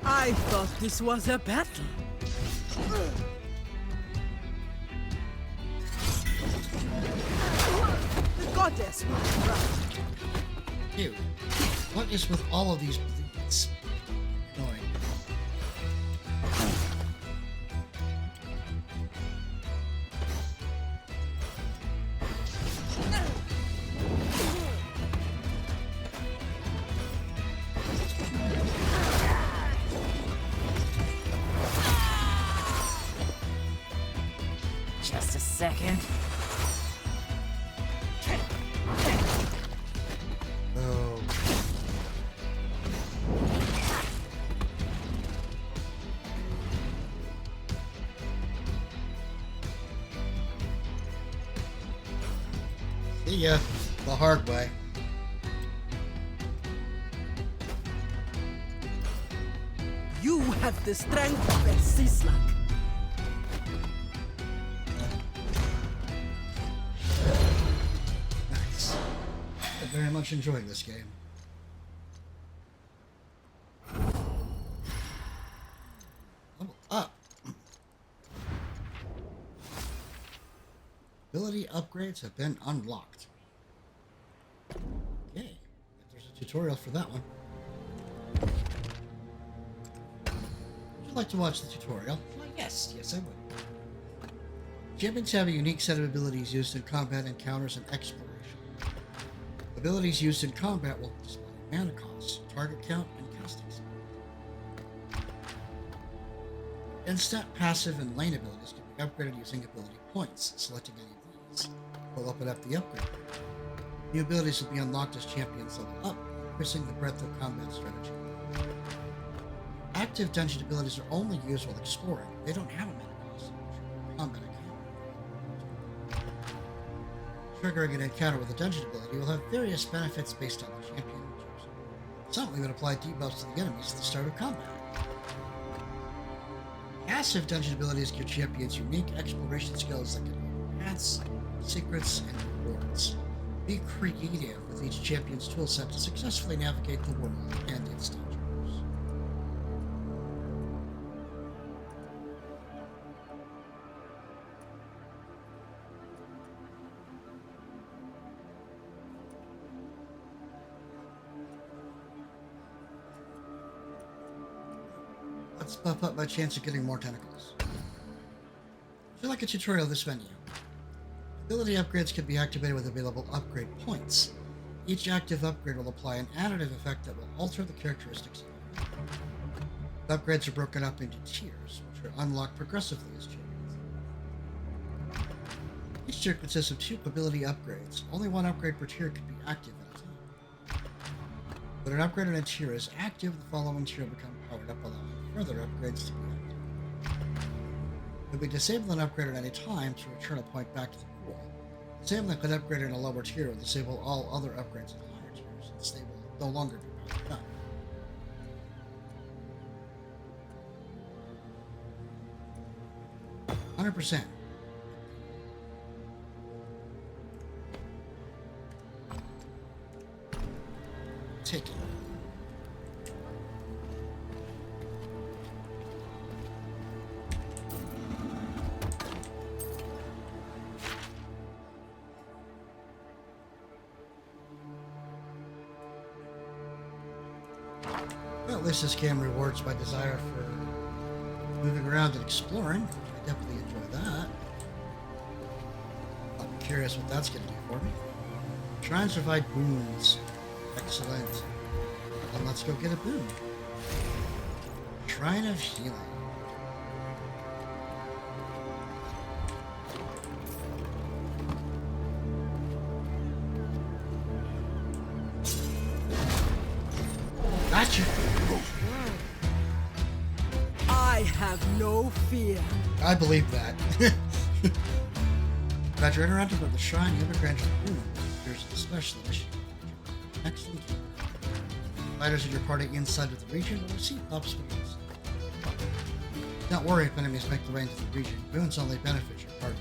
I thought this was a battle. The goddess will cry. Dude, what is with all of these bleeds? Annoying. Just a second. Oh. See ya. The hard way. You have the strength of a sea slug. Nice. I'm very much enjoying this game. Level up. Ability upgrades have been unlocked. Okay. There's a tutorial for that one. Would you like to watch the tutorial? Well, yes, I would. Champions have a unique set of abilities used in combat encounters and exploration. Abilities used in combat will display mana costs, target count, and casting speed. Instant, passive, and lane abilities can be upgraded using ability points. Selecting any of these will open up the upgrade. New abilities will be unlocked as champions level up, increasing the breadth of combat strategy. Active dungeon abilities are only used while exploring. They don't have a mana cost. Combat encounter. Triggering an encounter with a dungeon ability will have various benefits based on the champion you choose. Some even apply debuffs to the enemies at the start of combat. Passive dungeon abilities give champions unique exploration skills that can open paths, secrets, and rewards. Be creative with each champion's toolset to successfully navigate the world and its dangers. Let's buff up my chance of getting more tentacles. Would you like a tutorial of this menu? Ability upgrades can be activated with available upgrade points. Each active upgrade will apply an additive effect that will alter the characteristics of it. The upgrades are broken up into tiers, which are unlocked progressively as tiers. Each tier consists of 2 ability upgrades. Only 1 upgrade per tier can be active at a time. When an upgrade in a tier is active, the following tier will become powered up, allowing further upgrades to be active. If we disable an upgrade at any time to return a point back to the pool, disabling an upgrade in a lower tier will disable all other upgrades in the higher tiers, since they will no longer be powered up. 100%. Take it. Well, at least this game rewards my desire for moving around and exploring. I definitely enjoy that. I'm curious what that's going to do for me. Shrines provide boons. Excellent. Then let's go get a boon. Shrine of Healing. Gotcha. I have no fear. I believe that. After interacting with the shrine, you have granted a boon. There's a special mission. Excellent. Fighters in your party inside of the region will receive buffs with this. Don't worry if enemies make their way into the region. Boons only benefit your party.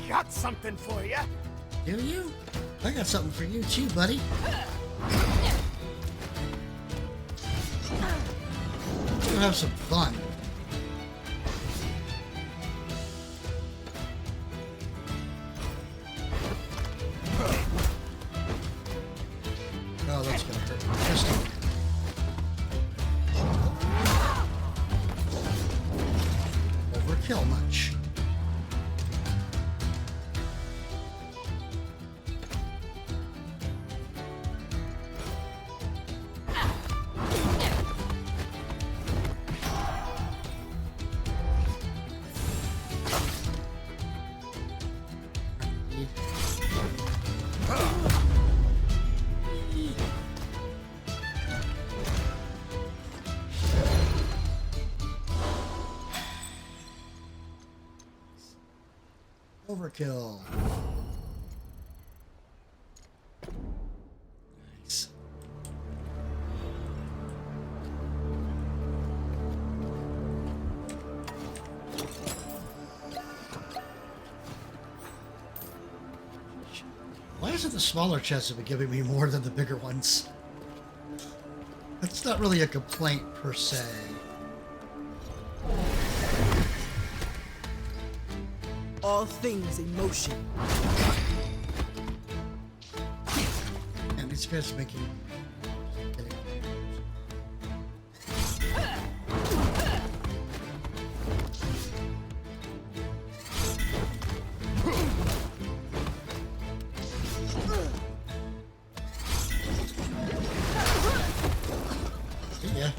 Got something for you. Do you? I got something for you too, buddy. We'll have some fun. Oh, that's gonna hurt. Just a overkill much. Overkill. Nice. Why isn't the smaller chests have been giving me more than the bigger ones? That's not really a complaint per se. All things in motion. And these guys are making... Yeah.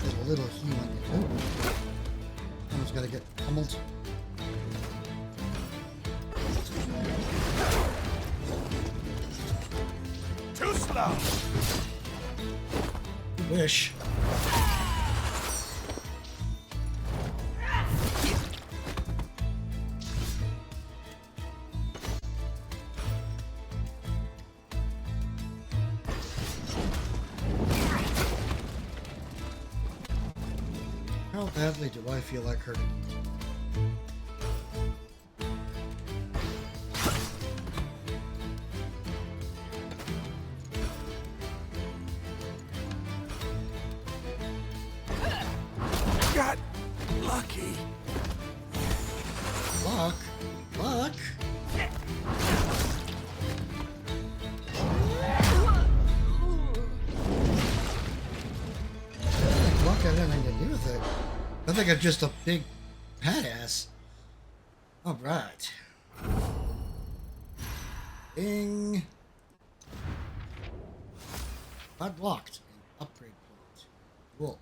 A little healing. Oh. Someone's got to get pummeled. Too slow. Wish. How badly do I feel like hurting? think I'm just a big badass. All right. Bing. Unlocked. An upgrade point. Cool.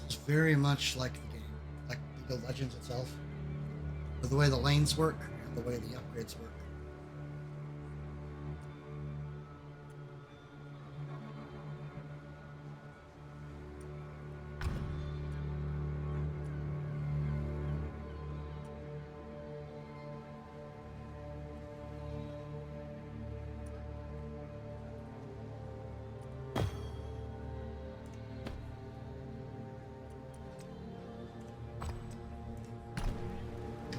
It's very much like the game, like League of Legends itself. With the way the lanes work and the way the upgrades work.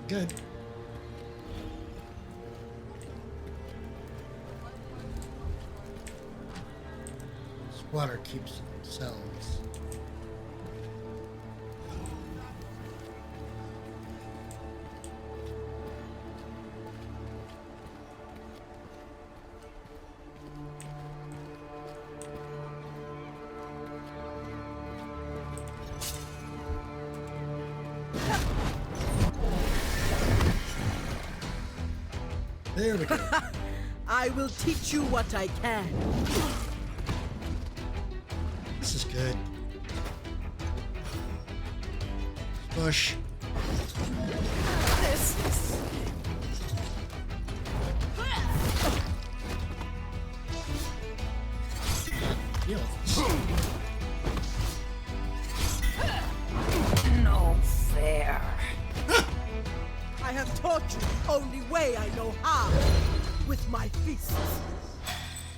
Good. Water keeps themselves. There we go. I will teach you what I can. This is good. Push. This is... Deal with this. No fair. I have taught you the only way I know how. With my fists.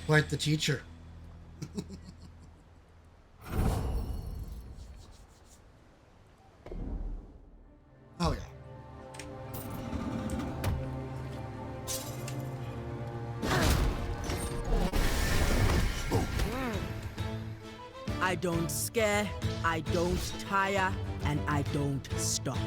Quite the teacher. Oh yeah. I don't scare, I don't tire, and I don't stop.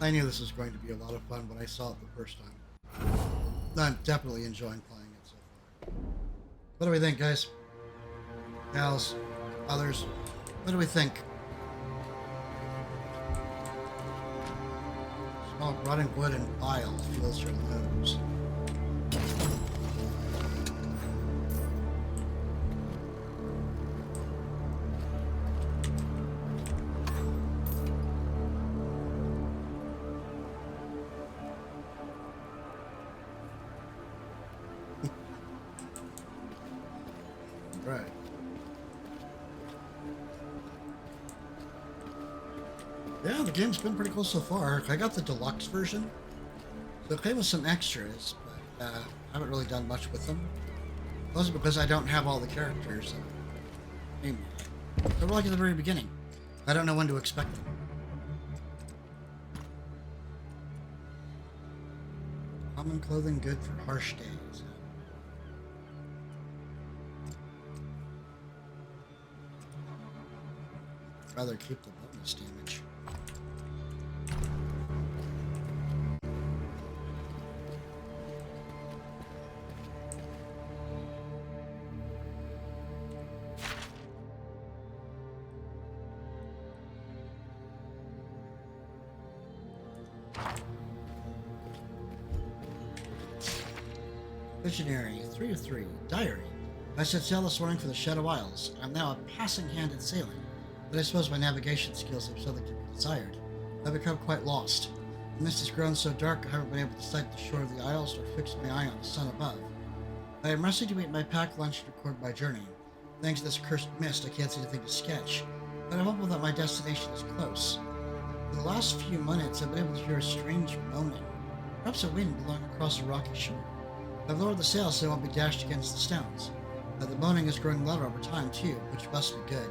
I knew this was going to be a lot of fun when I saw it the first time. I'm definitely enjoying playing it so far. What do we think, guys? Gals, others, what do we think? Small rotting wood and bile fills your nose. Right. Yeah, the game's been pretty cool so far. I got the deluxe version, so it came with some extras, but I haven't really done much with them. Mostly because I don't have all the characters. Anyway, they're like at the very beginning. I don't know when to expect them. Common clothing good for harsh days. Rather keep the bonus damage. Visionary, 3 of 3. Diary. I set sail this morning for the Shadow Isles. I'm now a passing hand at sailing, but I suppose my navigation skills have something to be desired. I've become quite lost. The mist has grown so dark I haven't been able to sight the shore of the Isles or fix my eye on the sun above. I am resting to eat my packed lunch and record my journey. Thanks to this cursed mist, I can't see anything to sketch, but I'm hopeful that my destination is close. For the last few minutes, I've been able to hear a strange moaning, perhaps a wind blowing across a rocky shore. I've lowered the sail so I won't be dashed against the stones. The moaning is growing louder over time, too, which must be good.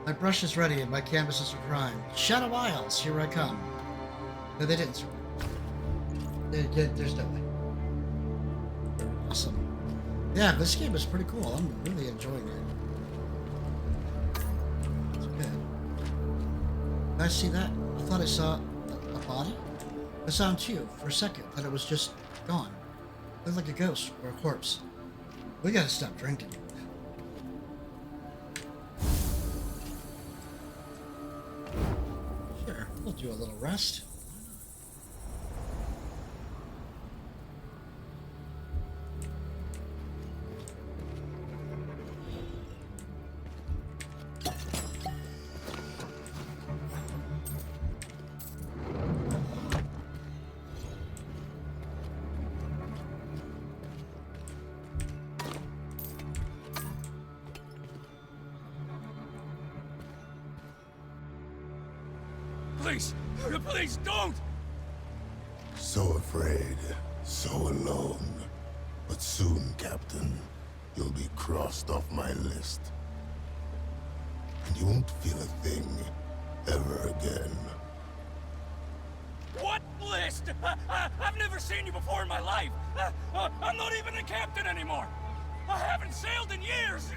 My brush is ready and my canvases are primed. Shadow Isles, here I come. No, they didn't survive. There's no way. Awesome. Yeah, this game is pretty cool. I'm really enjoying it. It's good. Did I see that? I thought I saw a body. I saw him too, for a second, but it was just gone. Looked like a ghost or a corpse. We gotta stop drinking. Sure, we'll do a little rest. Please! Please don't! So afraid, so alone. But soon, Captain, you'll be crossed off my list. And you won't feel a thing ever again. What list? I've never seen you before in my life! I'm not even a captain anymore! I haven't sailed in years!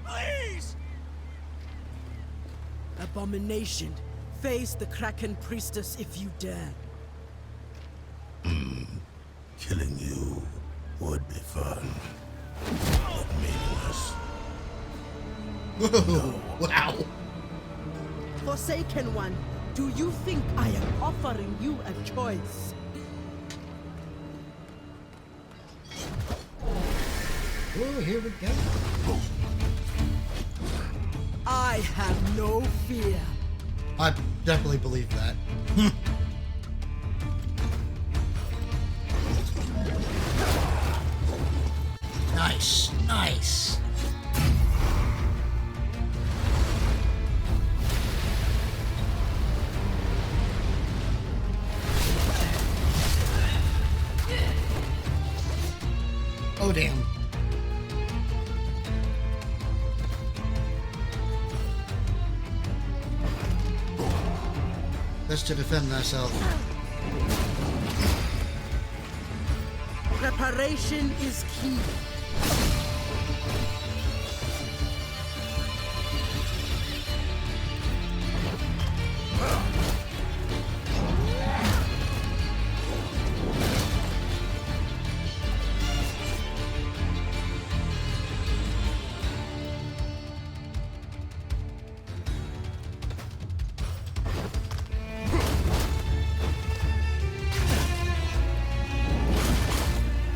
Please! Abomination. Face the Kraken Priestess if you dare. Killing you would be fun. But meaningless. Whoa, wow. Forsaken One, do you think I am offering you a choice? Oh, here we go. I have no fear. I definitely believe that. Nice, nice. Oh, damn. That's to defend thyself. Preparation is key.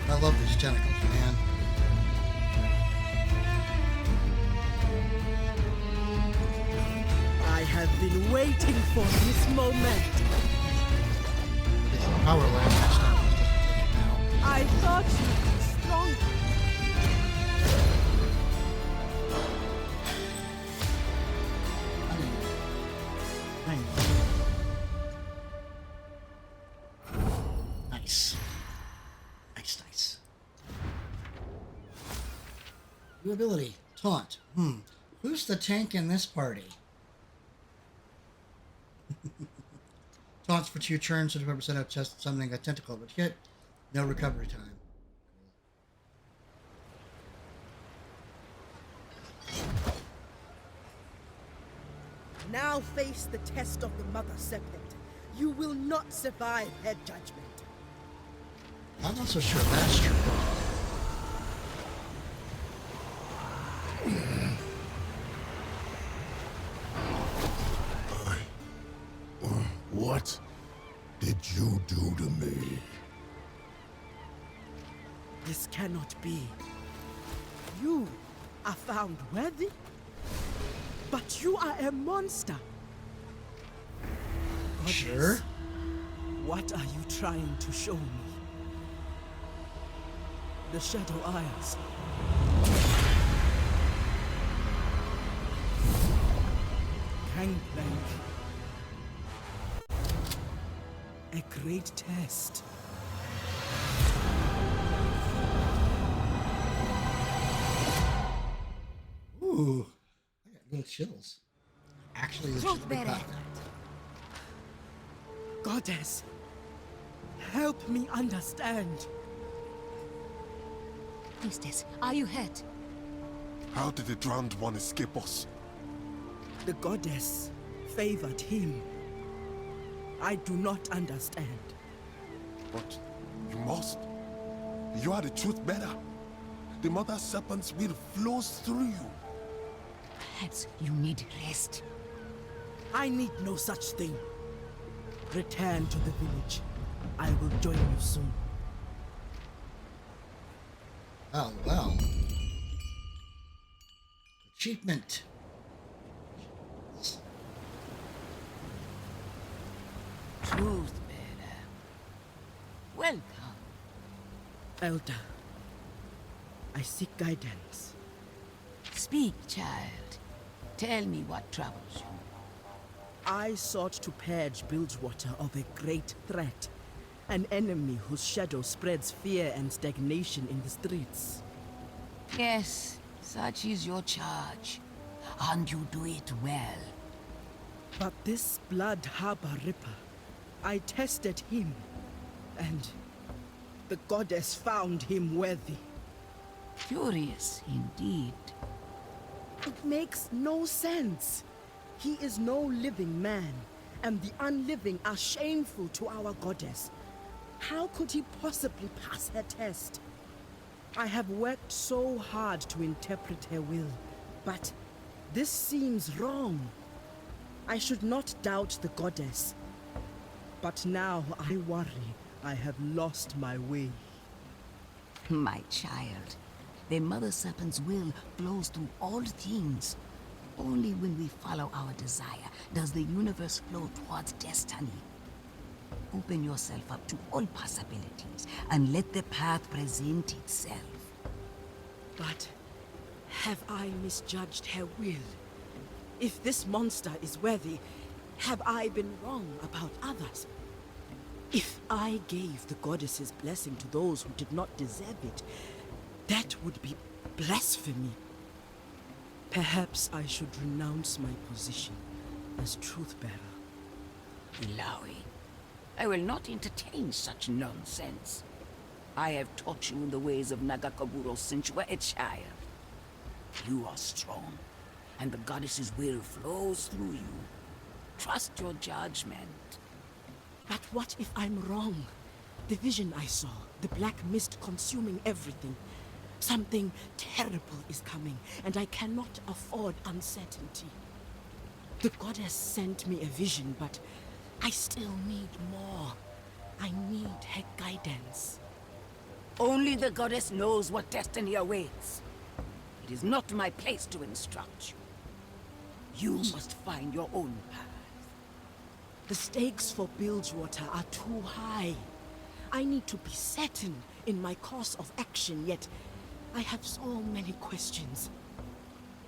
I love these tentacles, man. I have been waiting for this moment. These power lands stuff is just now. I thought you'd be stronger. Nice. Nice, nice. New ability. Taunt. Who's the tank in this party? Taunts for 2 turns, 25% of chest summoning a tentacle, but yet no recovery time. Now face the test of the Mother Serpent. You will not survive her judgment. I'm not so sure that's true. What did you do to me? This cannot be. You are found worthy, but you are a monster. Goddess, Sure. what are you trying to show me? the Shadow Isles. Gangplank. A great test. Ooh, I got little chills. Actually, this should be bad. Goddess, help me understand. Priestess, are you hurt? How did the drowned one escape us? The goddess favored him. I do not understand. But you must. You are the truth bearer. The mother serpent's will flows through you. Perhaps you need rest. I need no such thing. Return to the village. I will join you soon. Oh, well. Achievement. Truth bearer. Welcome. Elder, I seek guidance. Speak, child. Tell me what troubles you. I sought to purge Bilgewater of a great threat. An enemy whose shadow spreads fear and stagnation in the streets. Yes, such is your charge. And you do it well. But this Blood Harbor Ripper, I tested him, and the goddess found him worthy. Curious indeed. It makes no sense. He is no living man, and the unliving are shameful to our goddess. How could he possibly pass her test? I have worked so hard to interpret her will, but this seems wrong. I should not doubt the goddess, but now I worry I have lost my way. My child, the Mother Serpent's will flows through all things. Only when we follow our desire does the universe flow towards destiny. Open yourself up to all possibilities and let the path present itself. But have I misjudged her will? If this monster is worthy, have I been wrong about others? If I gave the goddess's blessing to those who did not deserve it, that would be blasphemy. Perhaps I should renounce my position as truth-bearer. Illaoi, I will not entertain such nonsense. I have taught you the ways of Nagakaburo since you were a child. You are strong, and the goddess's will flows through you. Trust your judgment. But what if I'm wrong? The vision I saw, the black mist consuming everything. Something terrible is coming, and I cannot afford uncertainty. The goddess sent me a vision, but I still need more. I need her guidance. Only the goddess knows what destiny awaits. It is not my place to instruct you. You must find your own path. The stakes for Bilgewater are too high. I need to be certain in my course of action, yet I have so many questions.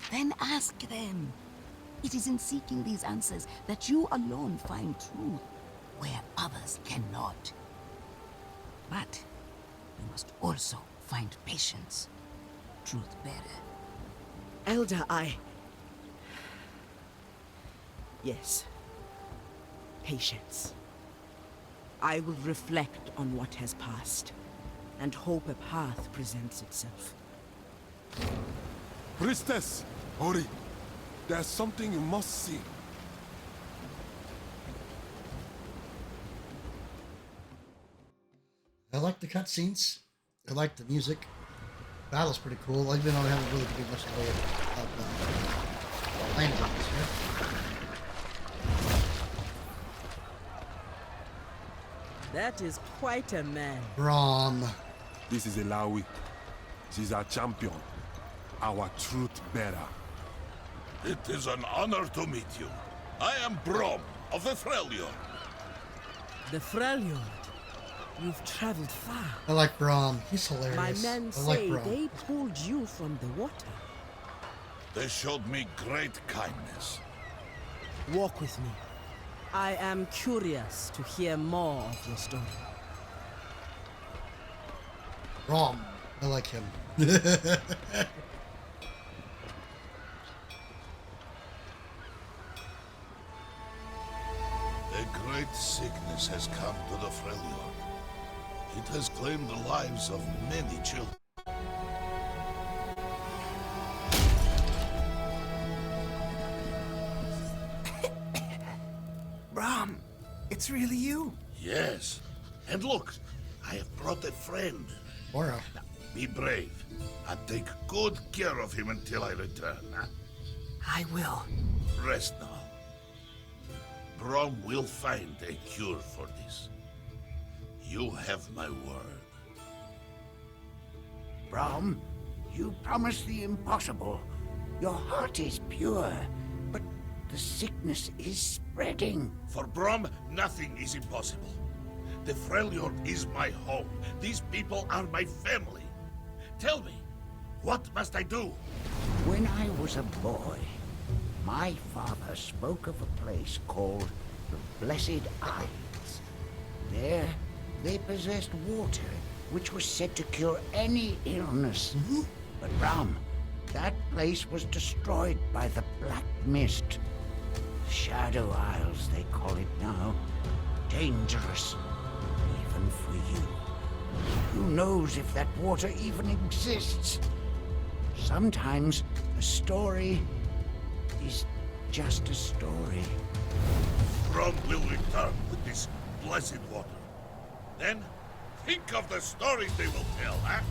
Then ask them. It is in seeking these answers that you alone find truth, where others cannot. But you must also find patience, truth bearer. Elder, Yes. Patience. I will reflect on what has passed, and hope a path presents itself. Priestess, hurry. There's something you must see. I like the cutscenes. I like the music. Battle's pretty cool, even though I haven't really given much away of playing about this here. That is quite a man. Braum. This is Illaoi. She's our champion. Our truth bearer. It is an honor to meet you. I am Brom of the Freljord. The Freljord. You've traveled far. I like Brom. He's hilarious. My men I like say Brom. they pulled you from the water. They showed me great kindness. Walk with me. I am curious to hear more of your story. Brom. I like him. A great sickness has come to the Freljord. It has claimed the lives of many children. Brom, it's really you. Yes. And look, I have brought a friend. Aura. Be brave, and take good care of him until I return. Huh? I will. Rest now. Brom will find a cure for this. You have my word. Brom, you promised the impossible. Your heart is pure, but the sickness is spreading. For Brom, nothing is impossible. The Freljord is my home. These people are my family. Tell me, what must I do? When I was a boy, my father spoke of a place called the Blessed Isles. There, they possessed water, which was said to cure any illness. But Brom, that place was destroyed by the Black Mist. Shadow Isles, they call it now. Dangerous, even for you. Who knows if that water even exists? Sometimes a story is just a story. Brom will return with this blessed water. Then, think of the stories they will tell, huh?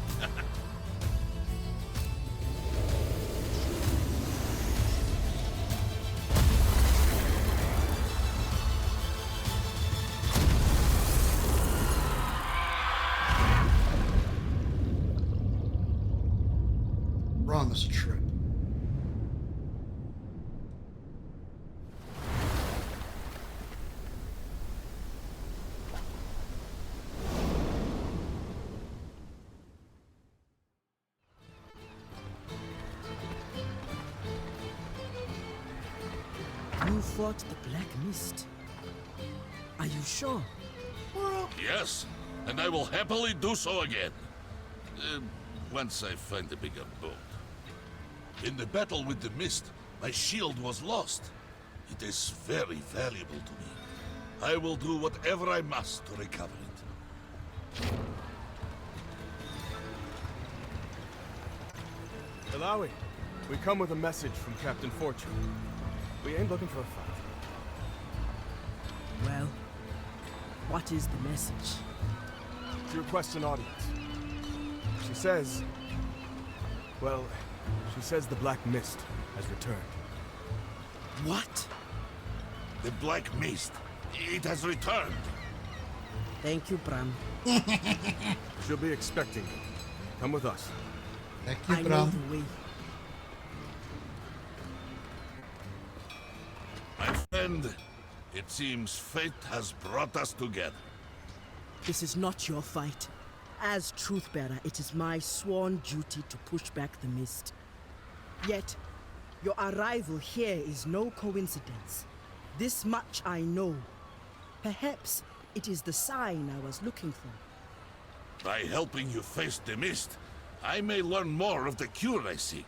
Brom is a trip. You fought the Black Mist. Are you sure? Yes, and I will happily do so again. Once I find a bigger boat. In the battle with the mist, my shield was lost. It is very valuable to me. I will do whatever I must to recover it. Ilawi, we come with a message from Captain Fortune. We ain't looking for a fight. Well, what is the message? She requests an audience. She says... Well, she says the Black Mist has returned. What? The Black Mist. It has returned. Thank you, Bram. She'll be expecting you. Come with us. Thank I know the way. My friend, it seems fate has brought us together. This is not your fight. As Truthbearer, it is my sworn duty to push back the mist. Yet, your arrival here is no coincidence. This much I know. Perhaps it is the sign I was looking for. By helping you face the mist, I may learn more of the cure I seek,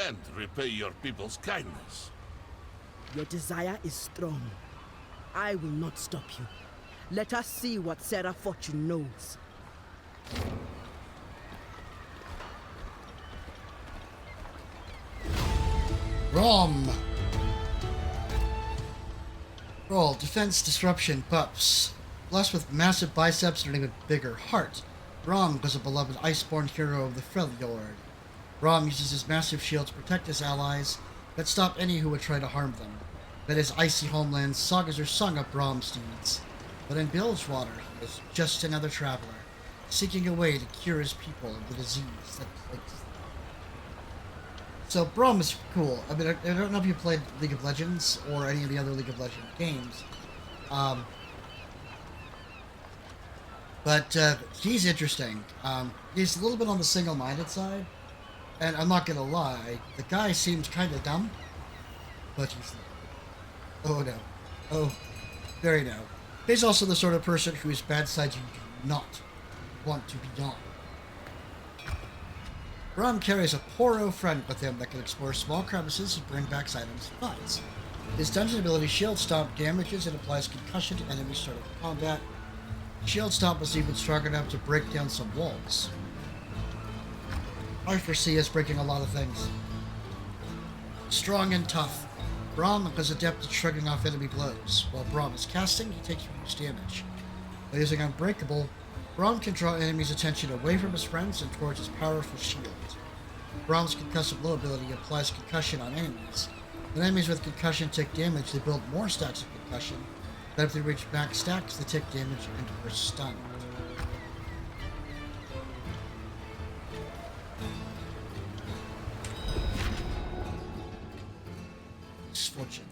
and repay your people's kindness. Your desire is strong. I will not stop you. Let us see what Sarah Fortune knows. Brom. Roll defense disruption pups. Blessed with massive biceps and an even bigger heart. Brom was a beloved iceborne hero of the Freljord. Brom uses his massive shield to protect his allies, but stop any who would try to harm them. But his icy homeland, sagas are sung of Brom's deeds. But in Bilgewater, he is just another traveler, seeking a way to cure his people of the disease that plagues them. So Brom is cool. I mean, I don't know if you played League of Legends or any of the other League of Legends games. But he's interesting. He's a little bit on the single-minded side, and I'm not gonna lie, the guy seems kind of dumb, but he's not. Oh no, oh, very no. He's also the sort of person whose bad side you do not want to be on. Braum carries a Poro friend with him that can explore small crevices and bring back items and finds. His dungeon ability Shield Stomp damages and applies concussion to enemies starting combat. Shield Stomp is even strong enough to break down some walls. I foresee us breaking a lot of things. Strong and tough, Braum is adept at shrugging off enemy blows. While Braum is casting, he takes reduced damage. By using Unbreakable, Braum can draw enemies' attention away from his friends and towards his powerful shield. Braum's concussive blow ability applies concussion on enemies. When enemies with concussion take damage, they build more stacks of concussion, but if they reach max stacks, they take damage and are stunned. Misfortune.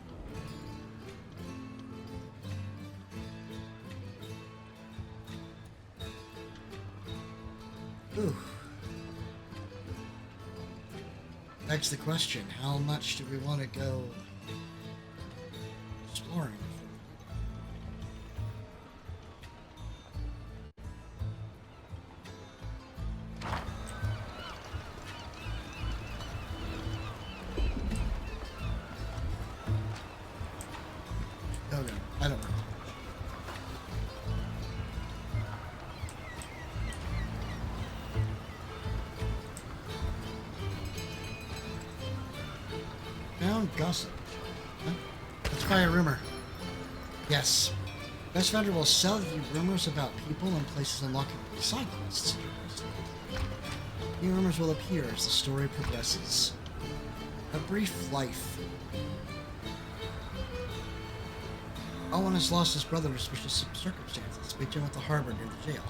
Ooh. Begs the question, how much do we want to go exploring? Oh no, I don't know. Found gossip. Huh? Let's buy a rumor. Yes. Best Vendor will sell you rumors about people and places unlocking side quests. New rumors will appear as the story progresses. A brief life. Owen has lost his brother in suspicious circumstances. Meet him at the harbor near the jail.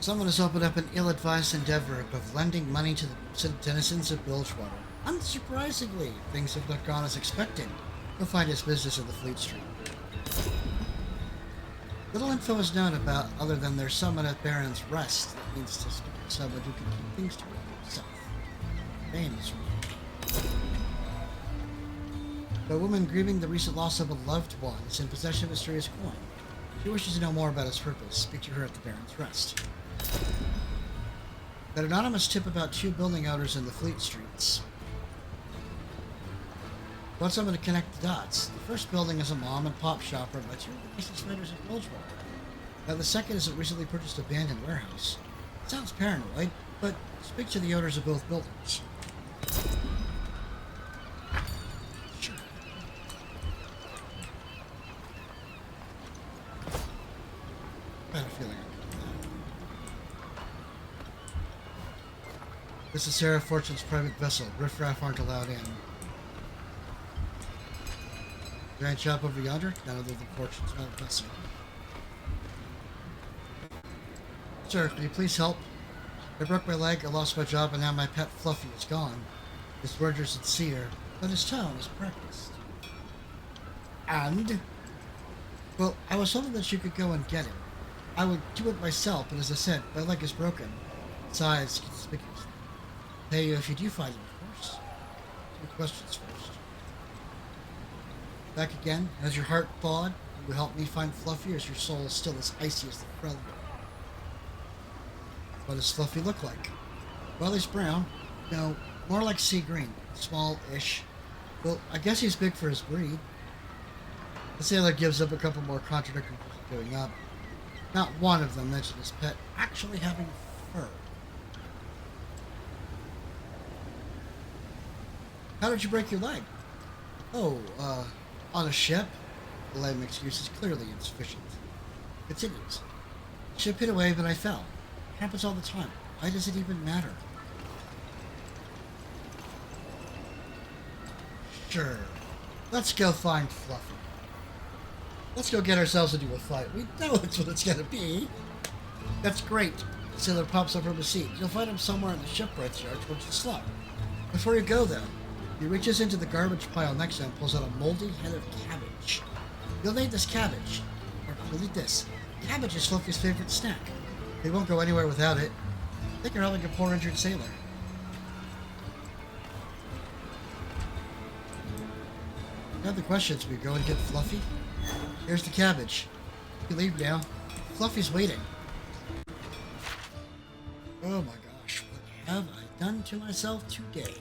Someone has opened up an ill-advised endeavor of lending money to the denizens of Bilgewater. Unsurprisingly, things have not gone as expected. He'll find his business in the Fleet Street. Little info is known about other than there's someone at Baron's Rest that means to speak to someone who can keep things to himself. Name is a woman grieving the recent loss of a loved one is in possession of a mysterious coin. She wishes to know more about its purpose. Speak to her at the Baron's Rest. That anonymous tip about two building owners in the Fleet Streets. Want someone to connect the dots. The first building is a mom and pop shop run by two of the business vendors in Bilgewater. Now the second is a recently purchased abandoned warehouse. It sounds paranoid, but speak to the owners of both buildings. Sure. I had a feeling I could do that. This is Sarah Fortune's private vessel. Riffraff aren't allowed in. Giant shop over yonder? None other than Fortune's private vessel. Sir, can you please help? I broke my leg, I lost my job, and now my pet Fluffy is gone. His words are sincere, but his tone is practiced. And? Well, I was hoping that you could go and get him. I would do it myself, but as I said, my leg is broken. Size conspicuous. Pay you if you do find him, of course. Two questions first. Back again, has your heart thawed? Will you help me find Fluffy, or is your soul still as icy as the Freljord? What does Fluffy look like? Well, he's brown. No, more like sea green. Small-ish. Well, I guess he's big for his breed. The sailor gives up a couple more contradictory going up. Not one of them mentioned his pet actually having fur. How did you break your leg? Oh, on a ship? The lame excuse is clearly insufficient. Continues. Ship hit away, but I fell. It happens all the time. Why does it even matter? Sure. Let's go find Fluffy. Let's go get ourselves into a fight. We know it's what it's gonna be. That's great. The sailor pops up from his seat. You'll find him somewhere in the shipwright's yard towards the slum. Before you go, though, He reaches into the garbage pile next to him and pulls out a moldy head of cabbage. You'll need this cabbage. Or you'll need this. Cabbage is Fluffy's favorite snack. He won't go anywhere without it. Think you're helping a poor injured sailor. Now the questions, we go and get Fluffy? Here's the cabbage. You leave now. Fluffy's waiting. Oh my gosh, what have I done to myself today?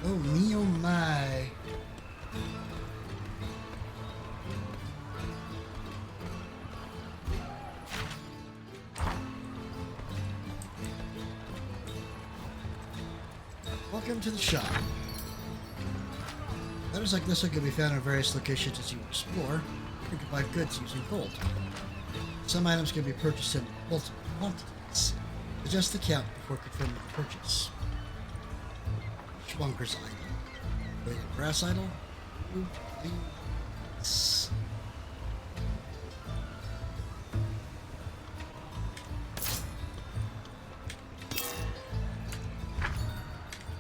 Oh me, oh my. Welcome to the shop. Items like this can be found in various locations as you explore. You can buy goods using gold. Some items can be purchased in multiple quantities. Adjust the count before confirming the purchase. Schwunker's idol. Wait, brass idol? Ooh, please.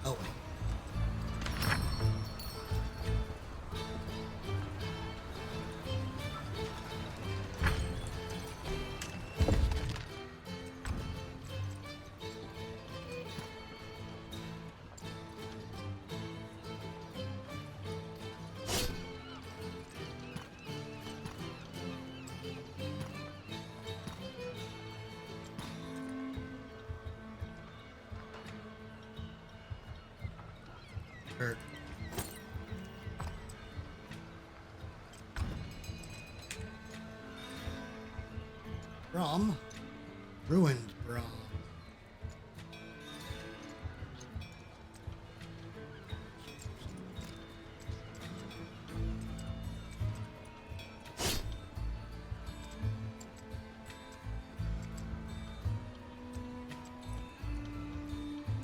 Oh, wait. Hurt. Brom? Ruined Brom.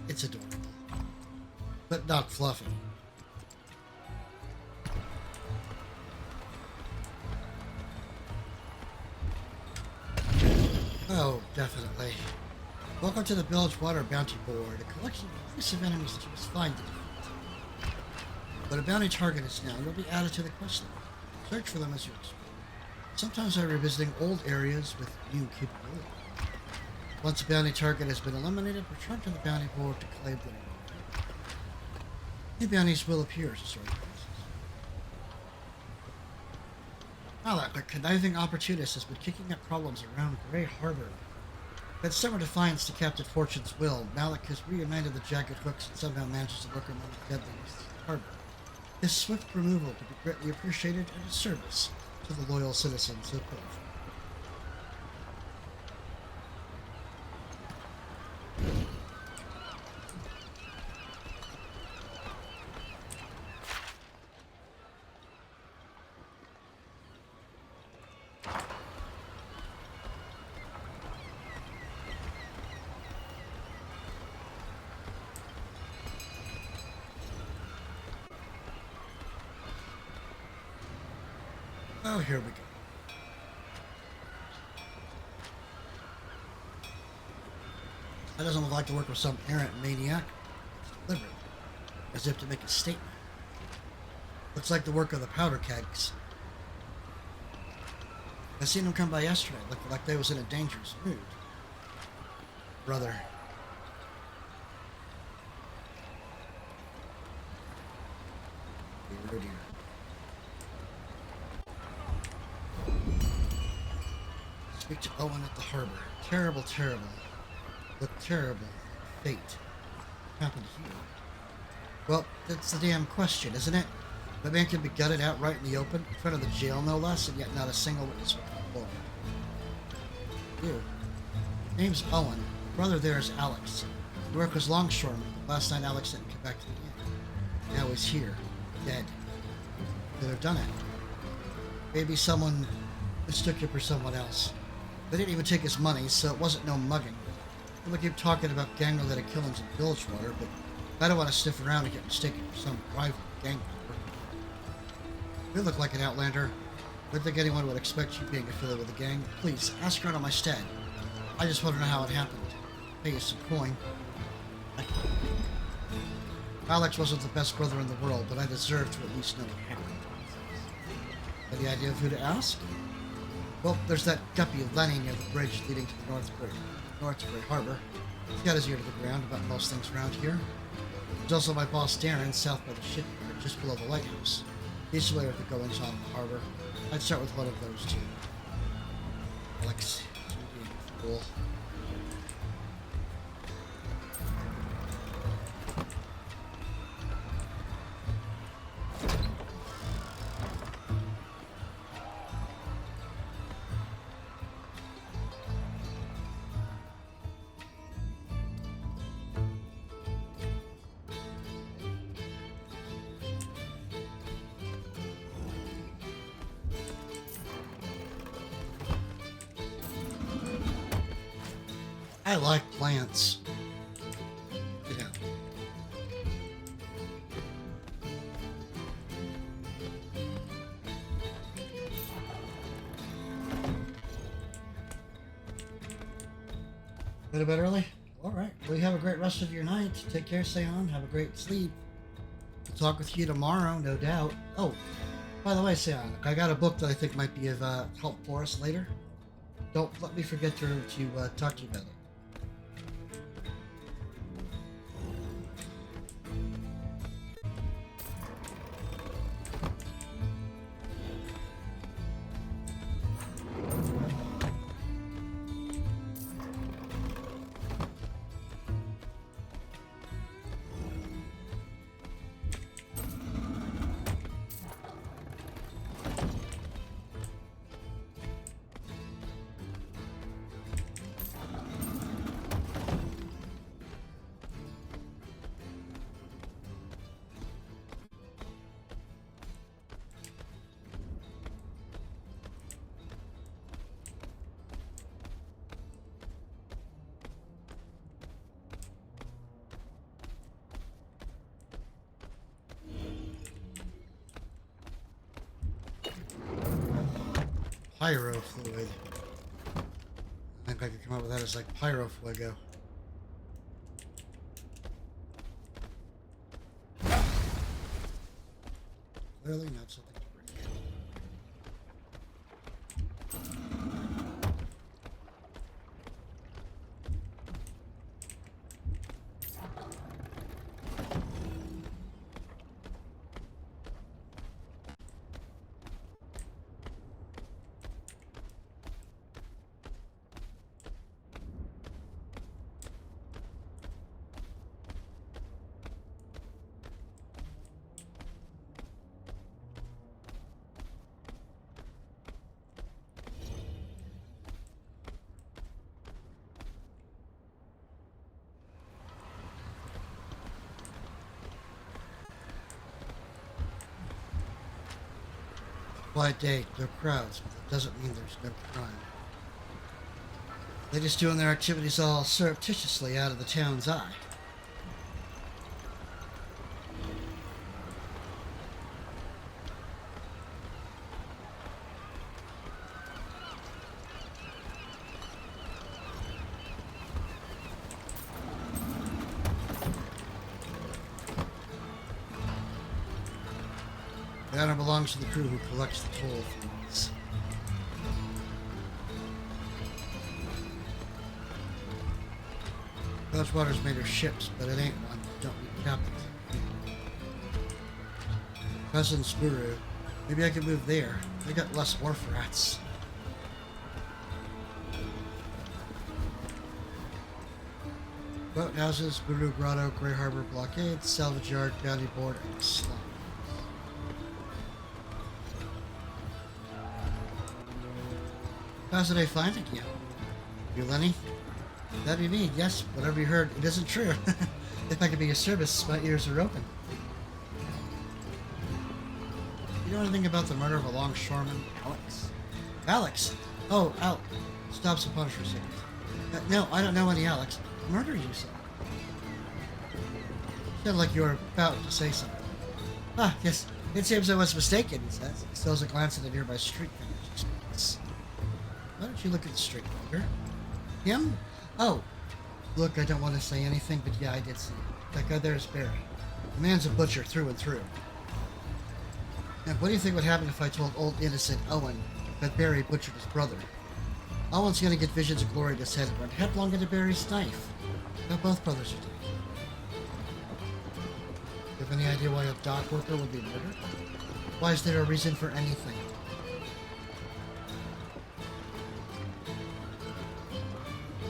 It's adorable. But not fluffy. Oh, definitely. Welcome to the Bilgewater Bounty Board, a collection of elusive enemies that you must find to defeat. When a bounty target is down, you'll be added to the quest list. Search for them as you explore. Sometimes by revisiting old areas with new capability. Once a bounty target has been eliminated, return to the bounty board to claim them. New bounties will appear as the story progresses. Now that conniving opportunist has been kicking up problems around Grey Harbor. But summer defiance to Captain Fortune's will, Malik has reunited the jagged hooks and somehow manages to work among the deadliest in the harbor. His swift removal could be greatly appreciated and a service to the loyal citizens of Pilfer. Oh, here we go. That doesn't look like to work with some errant maniac. It's deliberate, as if to make a statement. Looks like the work of the powder kegs. I seen them come by yesterday. Looked like they was in a dangerous mood. Brother. Be rude here. Speak to Owen at the harbor. Terrible, terrible. Look terrible. Fate. Happened here. Well, that's the damn question, isn't it? The man can be gutted outright in the open, in front of the jail no less, and yet not a single witness will come forward. You. Name's Owen. Brother there is Alex. The work was longshoreman. Last night Alex didn't come back to the inn. Now he's here. Dead. Could have done it. Maybe someone mistook him for someone else. They didn't even take his money, so it wasn't no mugging. People keep talking about gang-related killings in Bilgewater, but I don't want to sniff around and get mistaken for some rival gang member. You look like an outlander. I don't think anyone would expect you being affiliated with a gang. Please, ask around on my stead. I just want to know how it happened. Pay you some coin. Alex wasn't the best brother in the world, but I deserve to at least know what happened. Any idea of who to ask? Well, there's that guppy Lenny near the bridge leading to the Northbury Harbor. He's got his ear to the ground about most things around here. There's also my boss Darren, south by the shipyard, just below the lighthouse. He's familiar with the goings-on in the harbor. I'd start with one of those two. Alex. Cool. I like plants. Yeah. Go to bed early? All right. Well, you have a great rest of your night. Take care, stay on, have a great sleep. I'll talk with you tomorrow, no doubt. Oh, by the way, Seon, I got a book that I think might be of help for us later. Don't let me forget to talk to you about it. Pyro fluid. I think I could come up with that as like pyro fuego. Clearly not something to bring in. Quiet day, no crowds, but that doesn't mean there's no crime. They're just doing their activities all surreptitiously out of the town's eye. The honor belongs to the crew who collects the toll fees. Belchwater's made her ships, but it ain't one. Don't need captains. Cousin Spuru. Maybe I could move there. They got less wharf rats. Boathouses, Spuru Grotto, Grey Harbor Blockade, Salvage Yard, Bounty Board, and Slum. How's the day finding you? You, Lenny? That'd be me, yes. Whatever you heard, it isn't true. If I could be of service, my ears are open. You know anything about the murder of a longshoreman, Alex? Alex? Oh, Al. Stop some punish for a second. No, I don't know any Alex. Murder, you said? Sounded like you were about to say something. Ah, yes. It seems I was mistaken, he says. He steals a glance at the nearby street vendor's expense. Why don't you look at the street vendor? Him? Oh. Look, I don't want to say anything, but yeah, I did see him. That guy there is Barry. The man's a butcher through and through. And what do you think would happen if I told old innocent Owen that Barry butchered his brother? Owen's gonna get visions of glory in his head and run headlong into Barry's knife. Now both brothers are dead. You have any idea why a dock worker would be murdered? Why is there a reason for anything?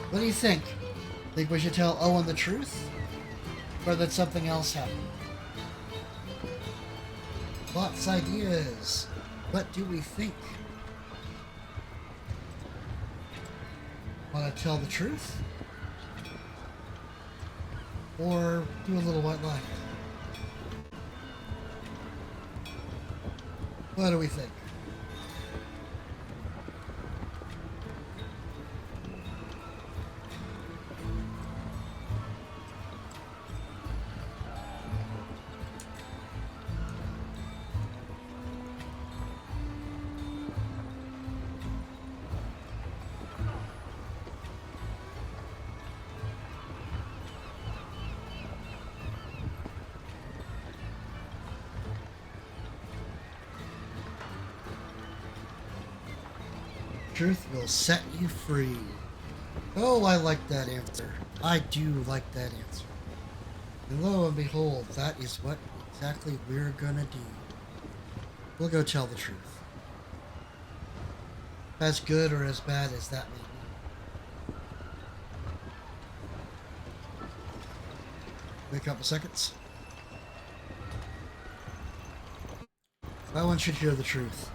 What do you think? Think we should tell Owen the truth? Or that something else happened? Thoughts, ideas. What do we think? Want to tell the truth? Or do a little white lie? What do we think? Truth will set you free. Oh, I like that answer. I do like that answer. And lo and behold, that is what exactly we're gonna do. We'll go tell the truth. As good or as bad as that may be. Wait a couple seconds. Owen should hear the truth.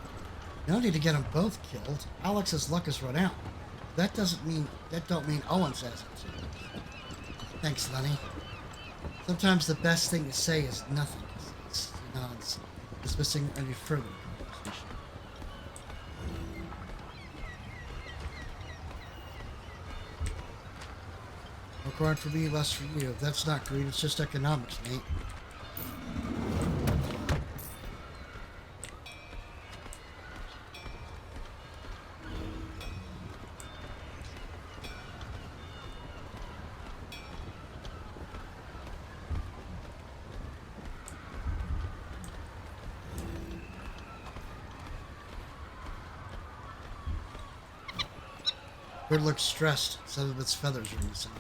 You don't need to get them both killed. Alex's luck has run out. That don't mean Owen says it. Thanks, Lenny. Sometimes the best thing to say is nothing. It's dismissing any further conversation. More corn for me, less for you. That's not greed, it's just economics, mate. Bird looks stressed. Some of its feathers are missing.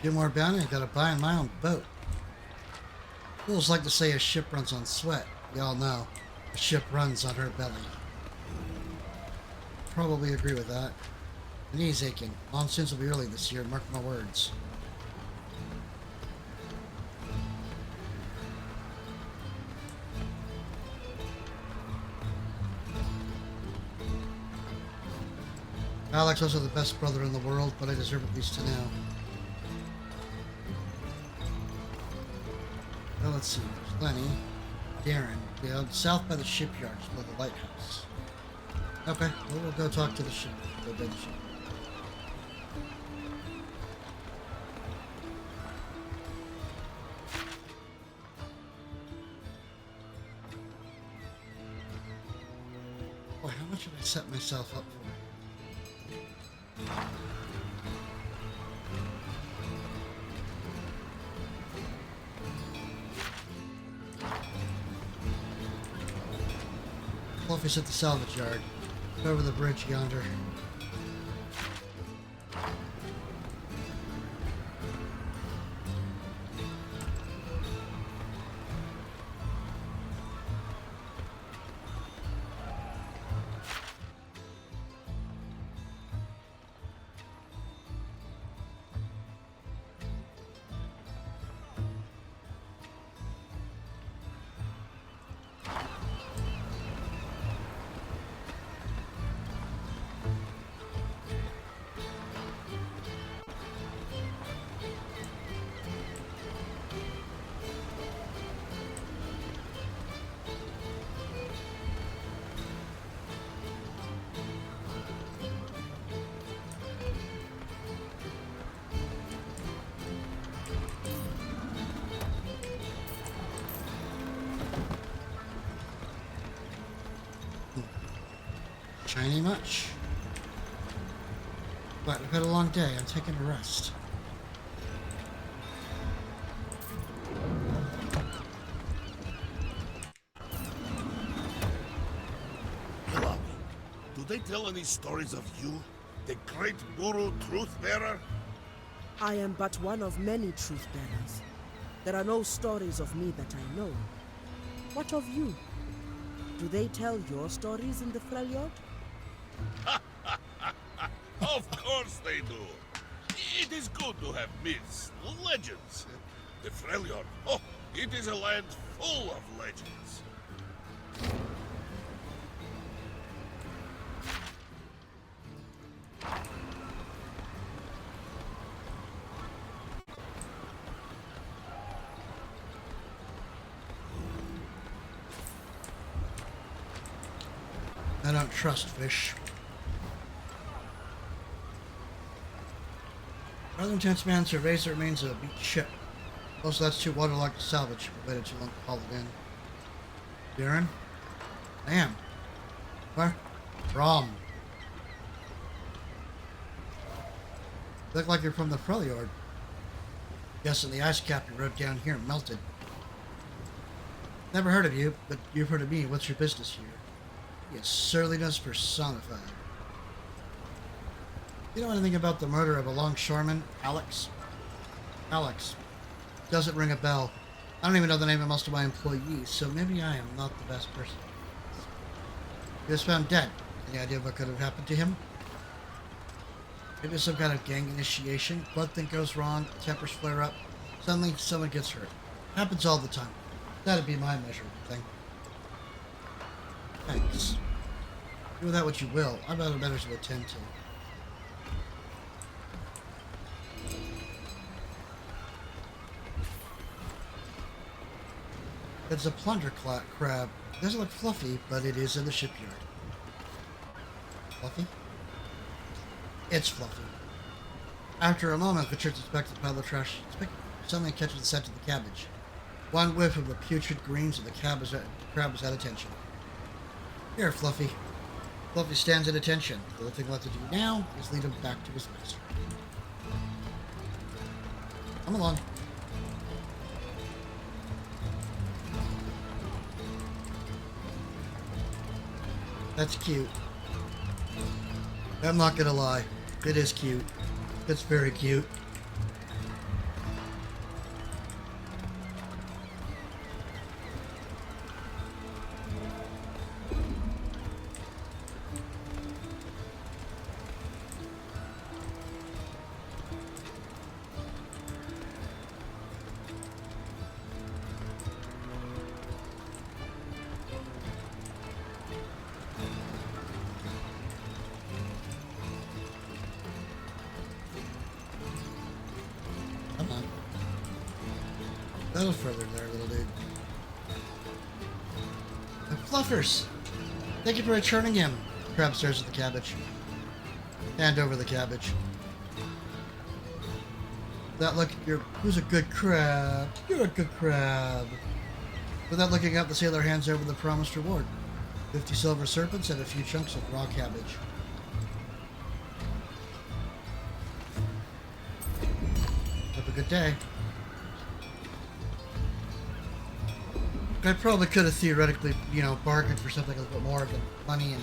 Get more bounty, I gotta buy my own boat. Fools like to say a ship runs on sweat. Y'all know, a ship runs on her belly. Probably agree with that. My knees aching. Monsoons will be early this year, mark my words. Alex was the best brother in the world, but I deserve at least to know. Well, let's see. There's Lenny, Darren, down south by the shipyard, below the lighthouse. Okay, well, we'll go talk to the ship. Go to the ship. Boy, how much have I set myself up for? Fluffy's at the salvage yard. Over the bridge yonder. shiny much? But I've had a long day. I'm taking a rest. Hilami, do they tell any stories of you? The great Buru Truth-Bearer? I am but one of many truth bearers. There are no stories of me that I know. What of you? Do they tell your stories in the Freljord? Of course they do. It is good to have myths, legends. The Freljord, oh, it is a land full of legends. I don't trust fish. Northern Tenth Man surveys the remains of a beached ship. Most that's too waterlogged to salvage. We waited too long to haul it in. Darren? I am. Where? From. Look like you're from the Freljord. Guessing the ice cap you wrote down here melted. Never heard of you, but you've heard of me. What's your business here? Yes, surliness personified. You know anything about the murder of a longshoreman, Alex? Alex. Doesn't ring a bell. I don't even know the name of most of my employees, so maybe I am not the best person. He was found dead. Any idea what could have happened to him? Maybe some kind of gang initiation. Blood thing goes wrong, tempers flare up. Suddenly, someone gets hurt. Happens all the time. That'd be my measure of the thing. Thanks. Do with that what you will. I've got better to attend to. It's a plunder crab. It doesn't look fluffy, but it is in the shipyard. Fluffy? It's fluffy. After a moment, the church inspects the pile of trash. Suddenly catches the scent of the cabbage. One whiff of the putrid greens of the crab is at attention. Here, Fluffy. Fluffy stands at attention. The only thing left to do now is lead him back to his master. Come along. That's cute. I'm not gonna lie. It is cute. It's very cute. Come on. A little further there, little dude. The Fluffers! Thank you for returning him. Crab stares at the cabbage. Hand over the cabbage. That look, who's a good crab? You're a good crab. Without looking up, the sailor hands over the promised reward. 50 silver serpents and a few chunks of raw cabbage. Have a good day. I probably could have theoretically, bargained for something a little bit more than money and...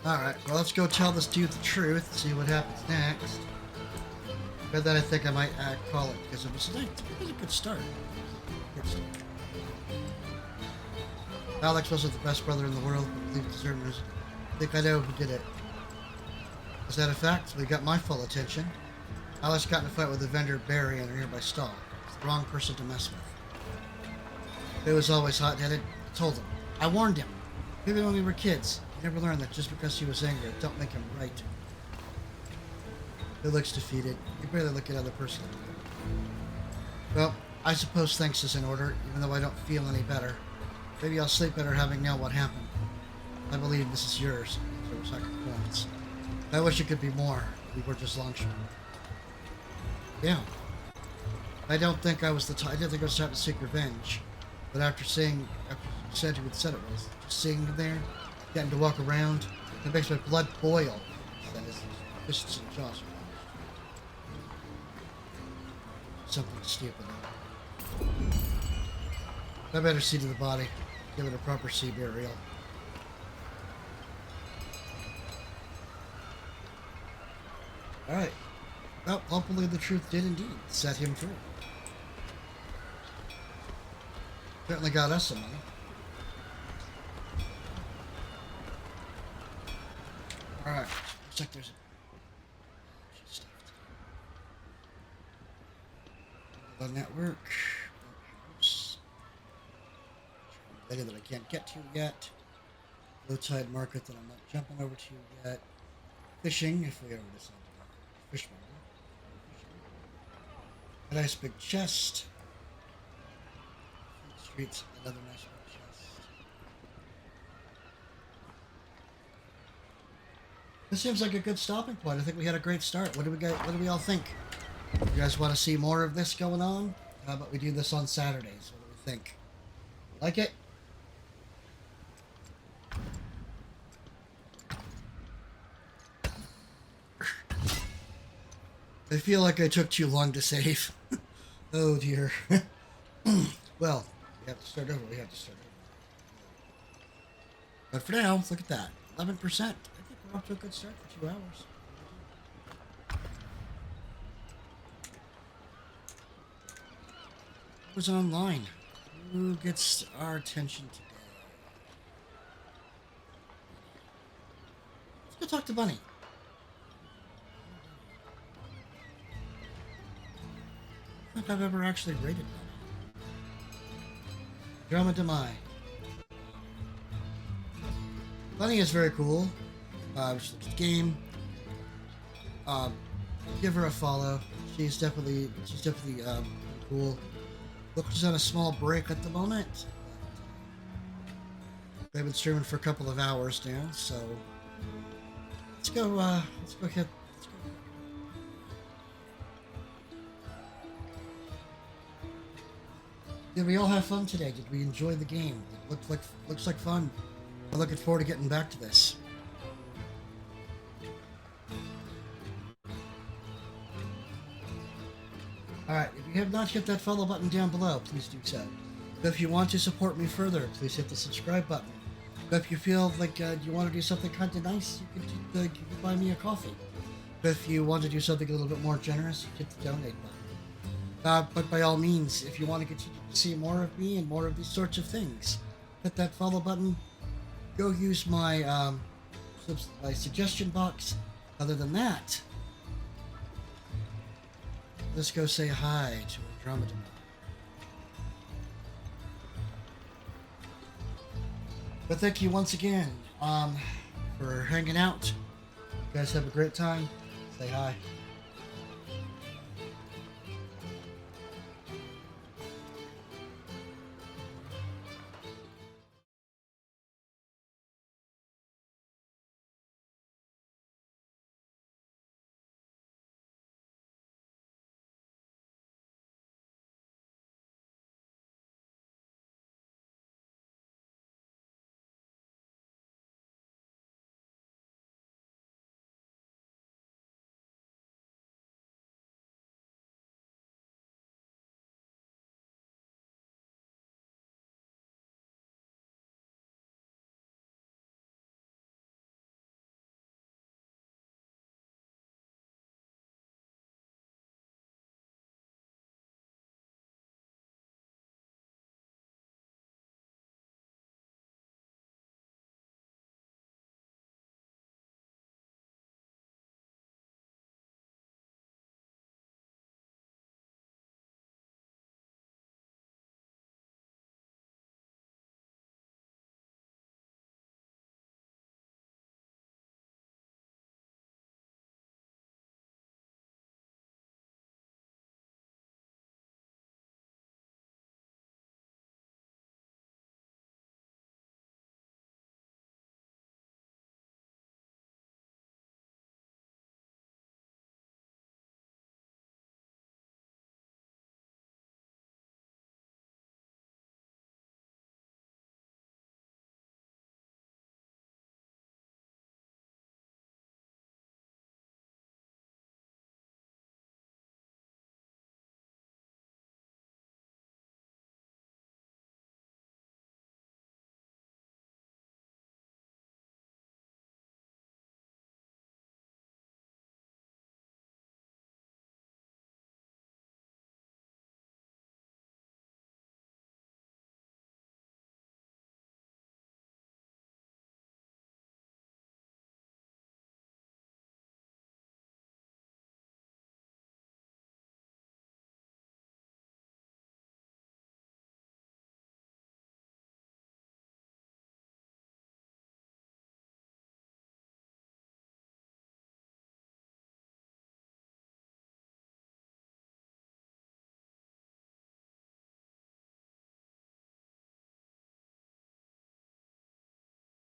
Alright, well let's go tell this dude the truth and see what happens next. But then I think I might call it, because it was a good start. Good start. Alex wasn't the best brother in the world, but I believe deserters. I think I know who did it. Is that a fact? We got my full attention. Alex got in a fight with the vendor Barry in a nearby stall. It's the wrong person to mess with. He was always hot-headed. I told him. I warned him. Even when we were kids. He never learned that just because he was angry, it don't make him right. He looks defeated. You barely look at other person. Well, I suppose thanks is in order, even though I don't feel any better. Maybe I'll sleep better having known what happened. I believe this is yours. There was like points. I wish it could be more. We were just longshoremen. Yeah. I don't think I was the I didn't think I was trying to seek revenge. But after you said who had said it was, just seeing him there, getting to walk around, it makes my blood boil. Says, fists and jaws. Something stupid. I better see to the body. Give it a proper sea burial. Alright. Well, hopefully the truth did indeed set him free. Certainly got us some money. Alright. Looks like there's a network. That I can't get to yet. Low tide market that I'm not jumping over to yet. Fishing, if we ever decide to fish market. A nice big chest. Streets, another nice big chest. This seems like a good stopping point. I think we had a great start. What do we all think? You guys want to see more of this going on? How about we do this on Saturdays? What do we think? Like it? I feel like I took too long to save. Oh dear. Well, we have to start over. But for now, look at that. 11%. I think we're off to a good start for 2 hours. Who's online? Who gets our attention today? Let's go talk to Bunny. I don't think I've ever actually rated Bunny. Drama Demai. Bunny is very cool. Just look at the game. Give her a follow. She's definitely cool. Look, she's on a small break at the moment. They've been streaming for a couple of hours now, so let's go hit. Did we all have fun today? Did we enjoy the game? It looks like fun. I'm looking forward to getting back to this. Alright, if you have not hit that follow button down below, please do so. If you want to support me further, please hit the subscribe button. If you feel like you want to do something kind of nice, you can buy me a coffee. If you want to do something a little bit more generous, hit the donate button. But by all means, if you want to continue to see more of me and more of these sorts of things, hit that follow button. Go use my my suggestion box. Other than that, let's go say hi to Andromeda. But thank you once again for hanging out. You guys have a great time. Say hi.